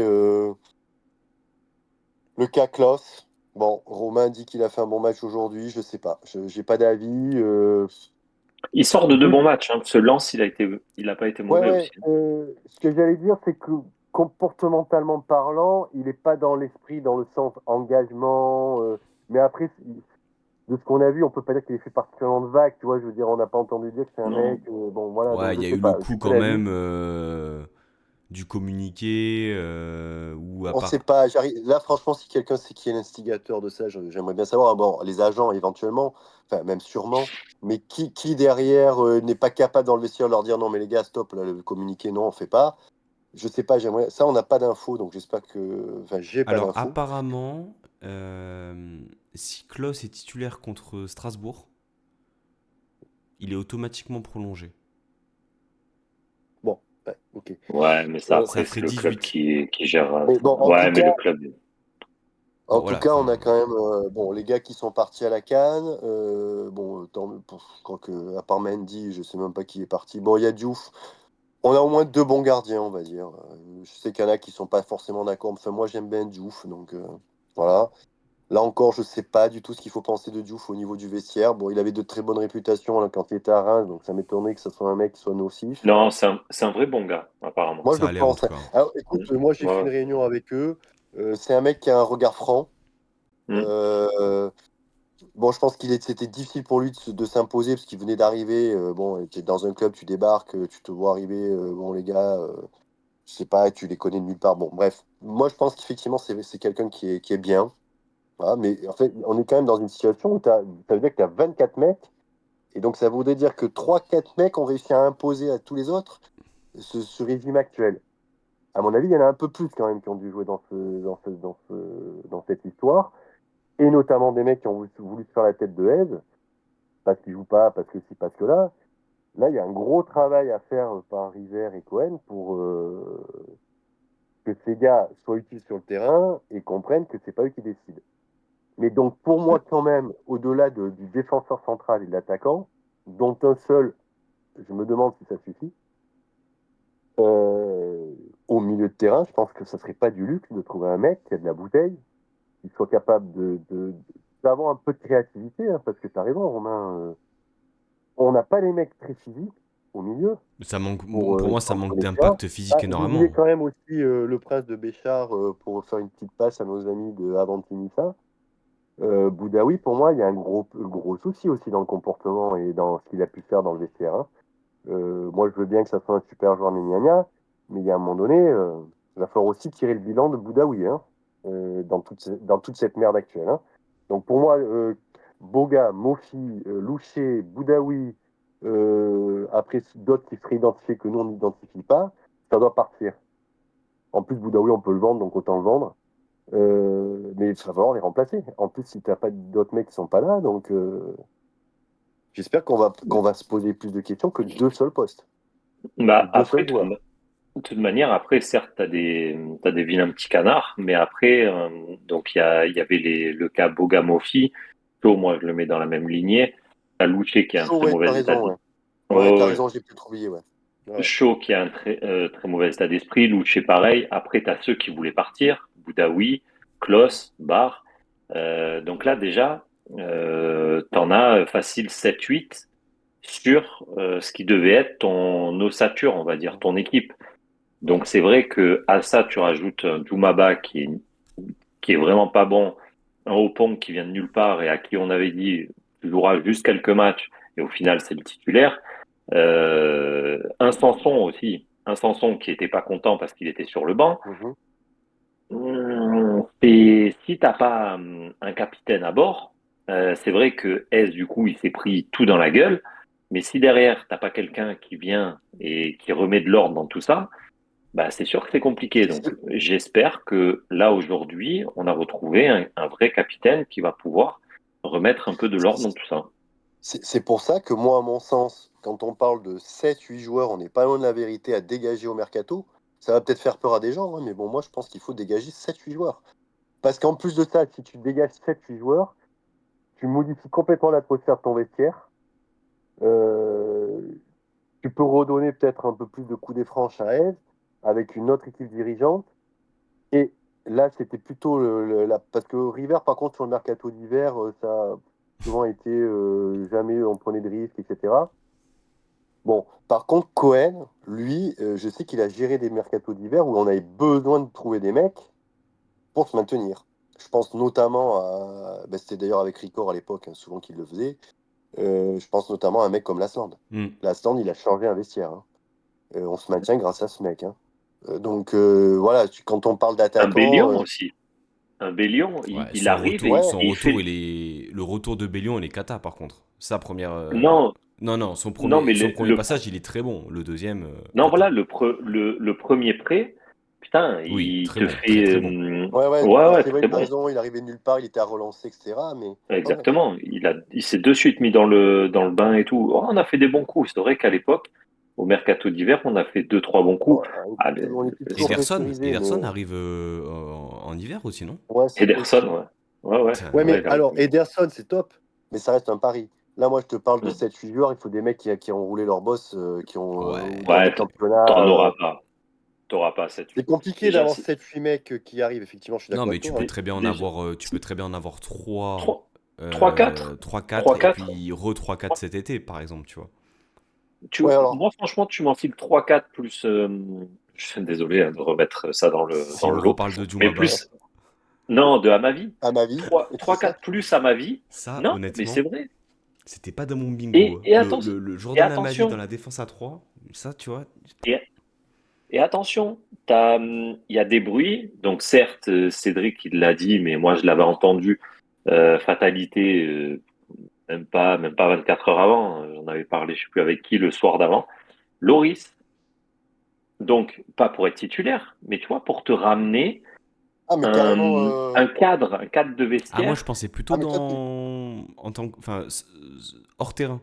le cas Klaus. Bon, Romain dit qu'il a fait un bon match aujourd'hui. Je sais pas. Je J'ai pas d'avis. Il sort de deux Je- bons matchs. Hein. Ce Lens, il a pas été Ouais, mauvais ouais. aussi. Hein. Ce que j'allais dire, c'est que comportementalement parlant, il n'est pas dans l'esprit, dans le sens engagement. Mais après, de ce qu'on a vu, on peut pas dire qu'il ait fait particulièrement de vagues. Tu vois, je veux dire, on n'a pas entendu dire que c'est un mec. Non. Bon, voilà. Donc, Ouais, il je y a sais eu le pas. J'ai coup pas quand d'avis. même du communiqué, ou à On sait part. pas. Là, franchement, si quelqu'un sait qui est l'instigateur de ça, j'aimerais bien savoir. Bon, les agents éventuellement, enfin même sûrement, mais qui derrière n'est pas capable dans le vestiaire de leur dire non, mais les gars, stop, là, le communiqué, non, on fait pas. Je sais pas. J'aimerais. Ça, on n'a pas d'infos, donc j'espère que. Enfin, j'ai pas Alors, d'infos. apparemment, si Klose est titulaire contre Strasbourg, il est automatiquement prolongé. Bon, ouais, ok. Ouais, mais ça, Euh, Ça après, ferait c'est le club 18. qui gère mais ça. bon, Ouais, mais le club. Bon, en tout voilà, cas, on enfin, a quand même bon les gars qui sont partis à la CAN. Bon, je crois que à part Mendy, je sais même pas qui est parti. Bon, il y a Diouf. On a au moins deux bons gardiens, on va dire. Je sais qu'il y en a qui sont pas forcément d'accord. Enfin, moi, j'aime bien Diouf, donc voilà. Là encore, je sais pas du tout ce qu'il faut penser de Diouf au niveau du vestiaire. Bon, il avait de très bonnes réputations là, quand il était à Reims, donc ça m'étonnerait que ce soit un mec qui soit nocif. Non, c'est un vrai bon gars, apparemment. Moi, je ça le a l'air en pense. tout cas. Alors, écoute, Mm. moi, j'ai fait une Ouais. réunion avec eux. C'est un mec qui a un regard franc. Mm. Euh, bon, je pense c'était difficile pour lui de s'imposer parce qu'il venait d'arriver. Bon, tu es dans un club, tu débarques, tu te vois arriver. Bon, les gars, je sais pas, tu les connais de nulle part. Bon, bref. Moi, je pense qu'effectivement, c'est quelqu'un qui est bien. Voilà, mais en fait, on est quand même dans une situation où ça veut dire que tu as 24 mecs. Et donc, ça voudrait dire que trois quatre mecs ont réussi à imposer à tous les autres ce régime actuel. À mon avis, il y en a un peu plus quand même qui ont dû jouer dans cette histoire. Et notamment des mecs qui ont voulu se faire la tête de Eve, parce qu'ils jouent pas, parce que si, parce que là. Là, il y a un gros travail à faire par River et Cohen pour que ces gars soient utiles sur le terrain et comprennent que c'est pas eux qui décident. Mais donc, pour moi, quand même, au-delà du défenseur central et de l'attaquant, dont un seul, je me demande si ça suffit, au milieu de terrain, je pense que ce serait pas du luxe de trouver un mec qui a de la bouteille, qui soit capable d'avoir un peu de créativité, hein, parce que tu as raison, Romain, on n'a pas les mecs très physiques au milieu Ça manque, pour pour moi, ça manque contrôler le terrain. d'impact Ah, physique j'ai oublié énormément. quand même aussi le prince de Béchar pour faire une petite passe à nos amis de Avantinissa. Boudaoui, pour moi, il y a un gros souci aussi dans le comportement et dans ce qu'il a pu faire dans le vestiaire. Hein. Moi, je veux bien que ça soit un super joueur Nénia, mais il y a un moment donné, il va falloir aussi tirer le bilan de Boudaoui hein, dans toute cette merde actuelle. Hein. Donc pour moi, Boga, Mofi, Louché, Boudaoui, après d'autres qui seraient identifiés que nous on n'identifie pas, ça doit partir. En plus, Boudaoui, on peut le vendre, donc autant le vendre. Mais il va falloir les remplacer. En plus, si tu n'as pas d'autres mecs qui sont pas là, donc j'espère qu'on va se poser plus de questions que deux seuls postes, que Bah, deux après, seuls joueurs. De toute manière, après, certes, t'as des vilains petits canards, mais après, donc il y avait le cas Bogamofi. Shaw, moi, je le mets dans la même lignée. T'as Luché qui a un Chaud, très ouais, t'as mauvais état raison, d'esprit. ouais. Ouais, Oh, t'as ouais. raison, j'ai pu trop oublié, ouais. Ouais. Shaw qui a un très mauvais état d'esprit. Luché, pareil. Après, t'as ceux qui voulaient partir. Boudaoui, Klos, Bar. Donc là, déjà, t'en as facile 7-8 sur ce qui devait être ton ossature, on va dire, ton équipe. Donc c'est vrai que à ça, tu rajoutes un Djoumaba qui est vraiment pas bon, un Opong qui vient de nulle part et à qui on avait dit tu joueras juste quelques matchs et au final c'est le titulaire. Un Sanson aussi, un Sanson qui était pas content parce qu'il était sur le banc. Mhm. Et si t'as pas un capitaine à bord, c'est vrai que S du coup il s'est pris tout dans la gueule. Mais si derrière t'as pas quelqu'un qui vient et qui remet de l'ordre dans tout ça, bah, c'est sûr que c'est compliqué. Donc, j'espère que là, aujourd'hui, on a retrouvé un vrai capitaine qui va pouvoir remettre un peu de l'ordre dans tout ça. C'est pour ça que moi, à mon sens, quand on parle de 7 8 joueurs, on n'est pas loin de la vérité à dégager au mercato. Ça va peut-être faire peur à des gens, hein, mais bon, moi, je pense qu'il faut dégager 7 8 joueurs. Parce qu'en plus de ça, si tu dégages 7 8 joueurs, tu modifies complètement l'atmosphère de ton vestiaire. Euh, Tu peux redonner peut-être un peu plus de coups des franches à Aise avec une autre équipe dirigeante. Et là, c'était plutôt parce que River, par contre, sur le mercato d'hiver, ça a souvent été jamais on prenait de risques, etc. Bon, par contre, Cohen, lui, je sais qu'il a géré des mercatos d'hiver où on avait besoin de trouver des mecs pour se maintenir. Je pense notamment à, ben, c'était d'ailleurs avec Ricor à l'époque, hein, souvent qu'il le faisait. Je pense notamment à un mec comme Lasland. Hmm. Lasland, il a changé un vestiaire, hein. On se maintient grâce à ce mec, hein. Donc voilà, quand on parle Un d'attaquant, Bélion aussi. Un Bélion, Ouais, il arrive ouais, son et il fait. retour, le retour de Bélion, il est cata par contre. Sa première, Non, non, non, non, mais son premier passage, il est très bon. Le deuxième, non, cata. voilà, le premier prêt, putain, Oui, il très te bon, fait. très très bon. ouais, ouais, Ouais, ouais, c'est vrai, très t'as bon. raison, il arrivait de nulle part, il était à relancer, etc. Mais ouais, ouais. Exactement. Il s'est de suite mis dans le bain et tout. Oh, on a fait des bons coups. C'est vrai qu'à l'époque, au mercato d'hiver, on a fait deux, trois bons coups. Ah, On était toujours c'est pressurisé, Ederson mais arrive en hiver aussi, non? ouais, c'est Ederson, possible. ouais. Ouais, ouais, Ouais, Putain, ouais, mais il arrive. alors, Ederson, c'est top, mais ça reste un pari. Là, moi, je te parle de Mm. 7 8 joueurs, il faut des mecs qui ont roulé leur boss, qui ont ou dans des Ouais, championnats. t'en auras pas. T'auras pas cette C'est huit. compliqué Déjà, d'avoir c'est 7 8 mecs qui arrivent, effectivement, je suis non, d'accord mais avec tu toi, peux hein. très bien en déjà, avoir, tu peux très bien en avoir 3, 3-4. 3-4 et 3-4. puis re 3-4 cet été, par exemple, tu vois. Ouais, alors, Moi, franchement, tu m'enfiles 3-4 plus. Je suis désolé hein, de remettre ça Si dans on le lot. reparle de Mais Djumaba, plus. Non, de à ma vie. à ma vie, c'est ça. 3-4 plus à ma vie. ça, Non, mais c'est honnêtement, vrai. c'était pas dans mon bingo, Et, hein. et, attention, Le et Jordan Amavi dans attention, la défense à 3, ça, tu vois. et, et attention, il y a des bruits. Donc certes, Cédric il l'a dit, mais moi je l'avais entendu. Fatalité, même pas 24 heures avant. J'en avais parlé, je sais plus avec qui, le soir d'avant. Loris, donc pas pour être titulaire, mais tu vois, pour te ramener Ah, mais carrément. un cadre de Ah, moi, je vestiaire. pensais Ah, plutôt mais toi, en tant que, enfin, hors terrain,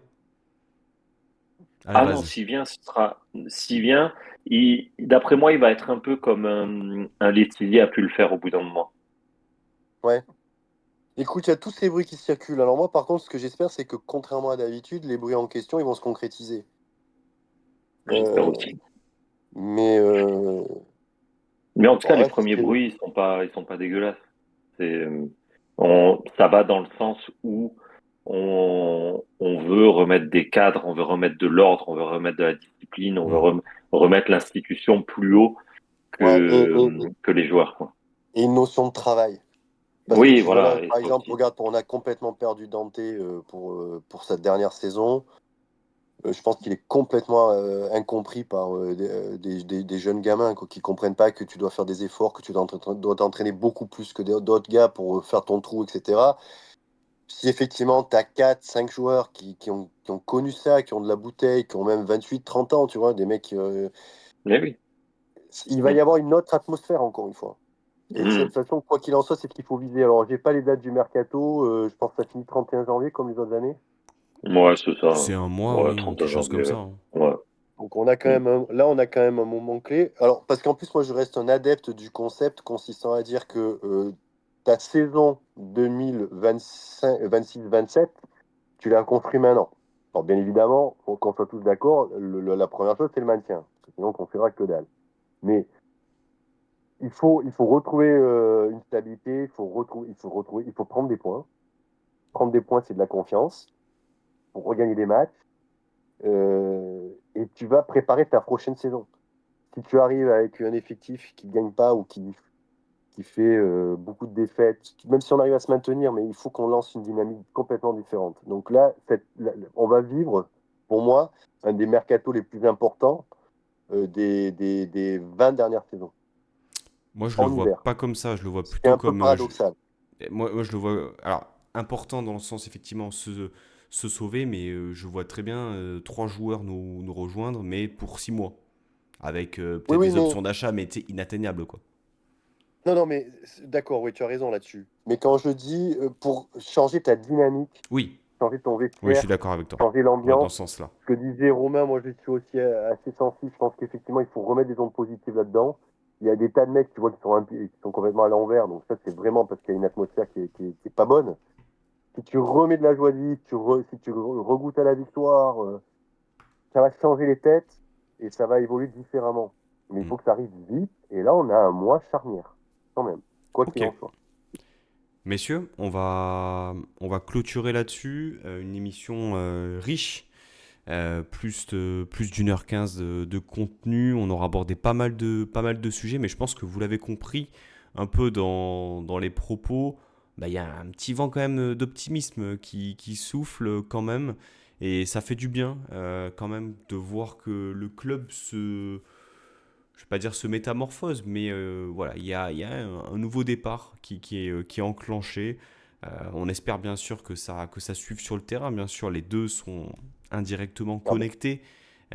à la Ah non, base. s'il vient, d'après moi, il va être un peu comme un Letillier a pu le faire au bout d'un moment. ouais. Écoute, il y a tous ces bruits qui circulent. Alors moi, par contre, ce que j'espère, c'est que contrairement à d'habitude, les bruits en question, ils vont se concrétiser. J'espère Euh, aussi. mais Mais en tout cas, les ouais, premiers bruits, ils sont pas dégueulasses. Ça va dans le sens où on veut remettre des cadres, on veut remettre de l'ordre, on veut remettre de la discipline, on veut Hmm. remettre l'institution plus haut ouais, que les joueurs, quoi. et une notion de travail. Parce que Oui, tu vois là, voilà, et par ça exemple, aussi. regarde, on a complètement perdu Dante pour cette dernière saison. Je pense qu'il est complètement incompris par des jeunes gamins quoi, qui comprennent pas que tu dois faire des efforts, que tu dois t'entraîner beaucoup plus que d'autres gars pour faire ton trou, etc. Si effectivement tu as 4 5 joueurs qui ont connu ça, qui ont de la bouteille, qui ont même 28 30 ans, tu vois, des mecs, Mais oui. il va y Mm. avoir une autre atmosphère encore une fois. Et de Mm. toute façon, quoi qu'il en soit, c'est ce qu'il faut viser. Alors, j'ai pas les dates du mercato, je pense que ça finit 31 janvier comme les autres années. Ouais, c'est ça. C'est un mois, Ouais, oui, 30 quelque chose comme janvier. ça, hein. Ouais. Donc on a quand même là, on a quand même un moment clé. Alors, parce qu'en plus, moi, je reste un adepte du concept consistant à dire que ta saison 2025-26-27, tu l'as construit maintenant. Alors, bien évidemment, faut qu'on soit tous d'accord, la première chose, c'est le maintien. Parce que sinon, on ne construira que dalle. Mais il faut retrouver une stabilité, il faut prendre des points. Prendre des points, c'est de la confiance pour regagner des matchs. Et tu vas préparer ta prochaine saison. Si tu arrives avec un effectif qui ne gagne pas ou qui fait beaucoup de défaites, même si on arrive à se maintenir, mais il faut qu'on lance une dynamique complètement différente. Donc là, on va vivre, pour moi, un des mercatos les plus importants des 20 dernières saisons, Moi, je le en vois hiver. pas comme ça. Je le vois C'est plutôt un peu comme. paradoxal. Moi, je le vois. Alors, important dans le sens, effectivement, se sauver, mais je vois très bien 3 joueurs nous rejoindre, mais pour 6 mois. Avec Oui, peut-être oui, des mais options d'achat, mais tu sais, inatteignables, quoi. non, non, mais d'accord, oui, tu as raison là-dessus. Mais quand je dis pour changer ta dynamique, Oui, changer ton oui, je suis vestiaire, d'accord avec toi. changer Dans l'ambiance, ce sens-là. ce que disait Romain, moi je suis aussi assez sensible. Je pense qu'effectivement, il faut remettre des ondes positives là-dedans. Il y a des tas de mecs, tu vois, qui sont complètement à l'envers. Donc ça, c'est vraiment parce qu'il y a une atmosphère qui est pas bonne. Si tu remets de la joie de vivre, si tu regoutes à la victoire, ça va changer les têtes et ça va évoluer différemment. Mais il Mm. faut que ça arrive vite. Et là, on a un mois charnière, quand même, quoi Ok. qu'il en soit. Messieurs, on va clôturer là-dessus. Une émission riche. Plus d'1h15 de contenu. On aura abordé pas mal de sujets, mais je pense que vous l'avez compris un peu dans les propos. Bah, il y a un petit vent quand même d'optimisme qui souffle quand même. Et ça fait du bien quand même de voir que le club je vais pas dire se métamorphose, mais voilà, il y a un nouveau départ qui est enclenché. On espère bien sûr que ça suive sur le terrain. Bien sûr, les deux sont indirectement Ah bah, connectés,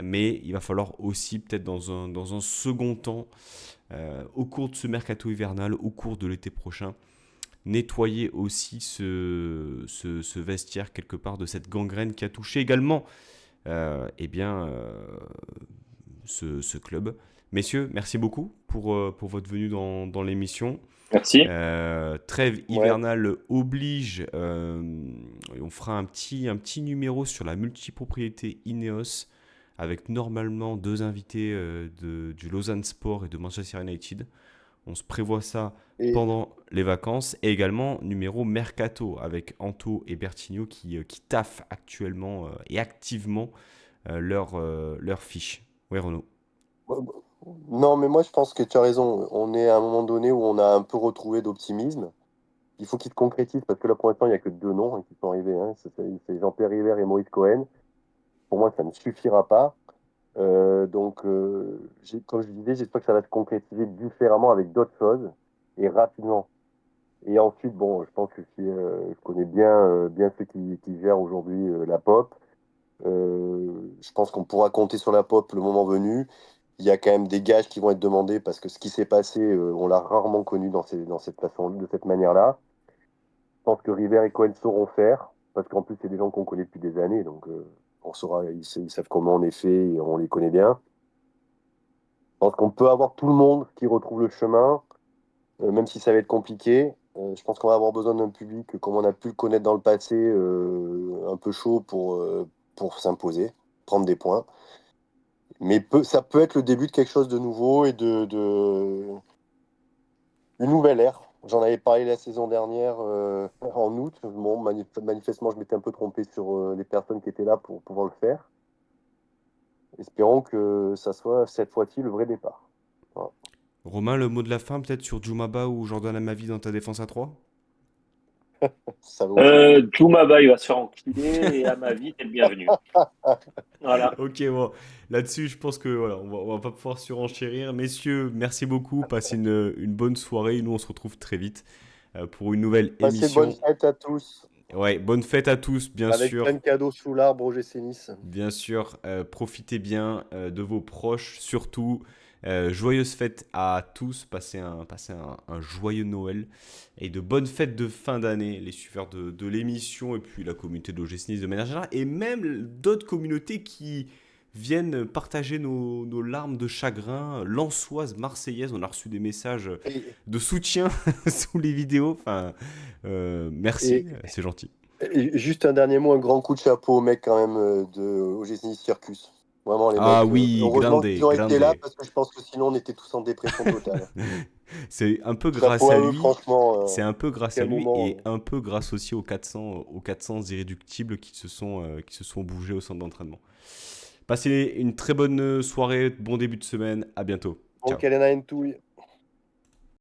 mais il va falloir aussi peut-être dans un second temps, au cours de ce mercato hivernal, au cours de l'été prochain, nettoyer aussi ce vestiaire quelque part de cette gangrène qui a touché également eh bien, ce club. Messieurs, merci beaucoup pour votre venue dans l'émission. Merci. Trêve ouais. hivernale oblige. On fera un petit numéro sur la multipropriété Ineos avec normalement 2 invités du Lausanne Sport et de Manchester United. On se prévoit ça Et pendant les vacances et également numéro Mercato avec Anto et Bertigno qui taffent actuellement et activement leur fiche. Oui, Renaud. non, mais moi je pense que tu as raison. On est à un moment donné où on a un peu retrouvé d'optimisme. Il faut qu'il se concrétise parce que là pour l'instant il n'y a que deux noms qui sont arrivés, hein. C'est Jean-Pierre River et Maurice Cohen. Pour moi ça ne suffira pas. Donc, comme je disais, j'espère que ça va se concrétiser différemment avec d'autres choses et rapidement. Et ensuite, bon, je pense que si je connais bien ceux qui gèrent aujourd'hui la pop. Je pense qu'on pourra compter sur la pop le moment venu. Il y a quand même des gages qui vont être demandés parce que ce qui s'est passé, on l'a rarement connu dans cette façon, de cette manière-là. Je pense que River et Cohen sauront faire parce qu'en plus, c'est des gens qu'on connaît depuis des années. Donc, ils savent comment on est fait et on les connaît bien. Je pense qu'on peut avoir tout le monde qui retrouve le chemin, même si ça va être compliqué. Je pense qu'on va avoir besoin d'un public comme on a pu le connaître dans le passé, un peu chaud pour s'imposer, prendre des points. Mais ça peut être le début de quelque chose de nouveau et une nouvelle ère. J'en avais parlé la saison dernière en août. Bon, manifestement, je m'étais un peu trompé sur les personnes qui étaient là pour pouvoir le faire. Espérons que ça soit cette fois-ci le vrai départ. Voilà. Romain, le mot de la fin peut-être sur Jumaba ou Jordan Amavi dans ta défense à 3. Salaud. Toumaba, il va se faire enculer et à ma vie, t'es le bienvenu. Voilà. Ok, bon, là-dessus, je pense que voilà, on va pas pouvoir surenchérir. Messieurs, merci beaucoup. Passez une bonne soirée. Nous, on se retrouve très vite pour une nouvelle Passez de bonnes émission. fêtes à tous, Ouais, bonne fête à tous, bien avec plein sûr. de cadeaux sous l'arbre au GC Nice. Bien sûr, profitez bien de vos proches, surtout. Joyeuses fêtes à tous, passez un joyeux Noël et de bonnes fêtes de fin d'année, les suiveurs de l'émission et puis la communauté de l'OGC Nice de manière générale et même d'autres communautés qui viennent partager nos larmes de chagrin. Lensoise, marseillaise, on a reçu des messages Et, de soutien sous les vidéos. Enfin, merci, et- c'est gentil. et juste un dernier mot, un grand coup de chapeau aux mecs quand même de OGC Circus. Vraiment les Ah mecs, oui, heureusement grande, qu'ils ont été là grande. parce que je pense que sinon on était tous en dépression totale. C'est un peu grâce Chapeau à à eux, lui. franchement. C'est un peu grâce à Quel lui et moment. un peu grâce aussi aux 400 irréductibles qui se sont bougés au centre d'entraînement. Passez une très bonne soirée, bon début de semaine, à bientôt. Bon, Ciao. Kelena Touille.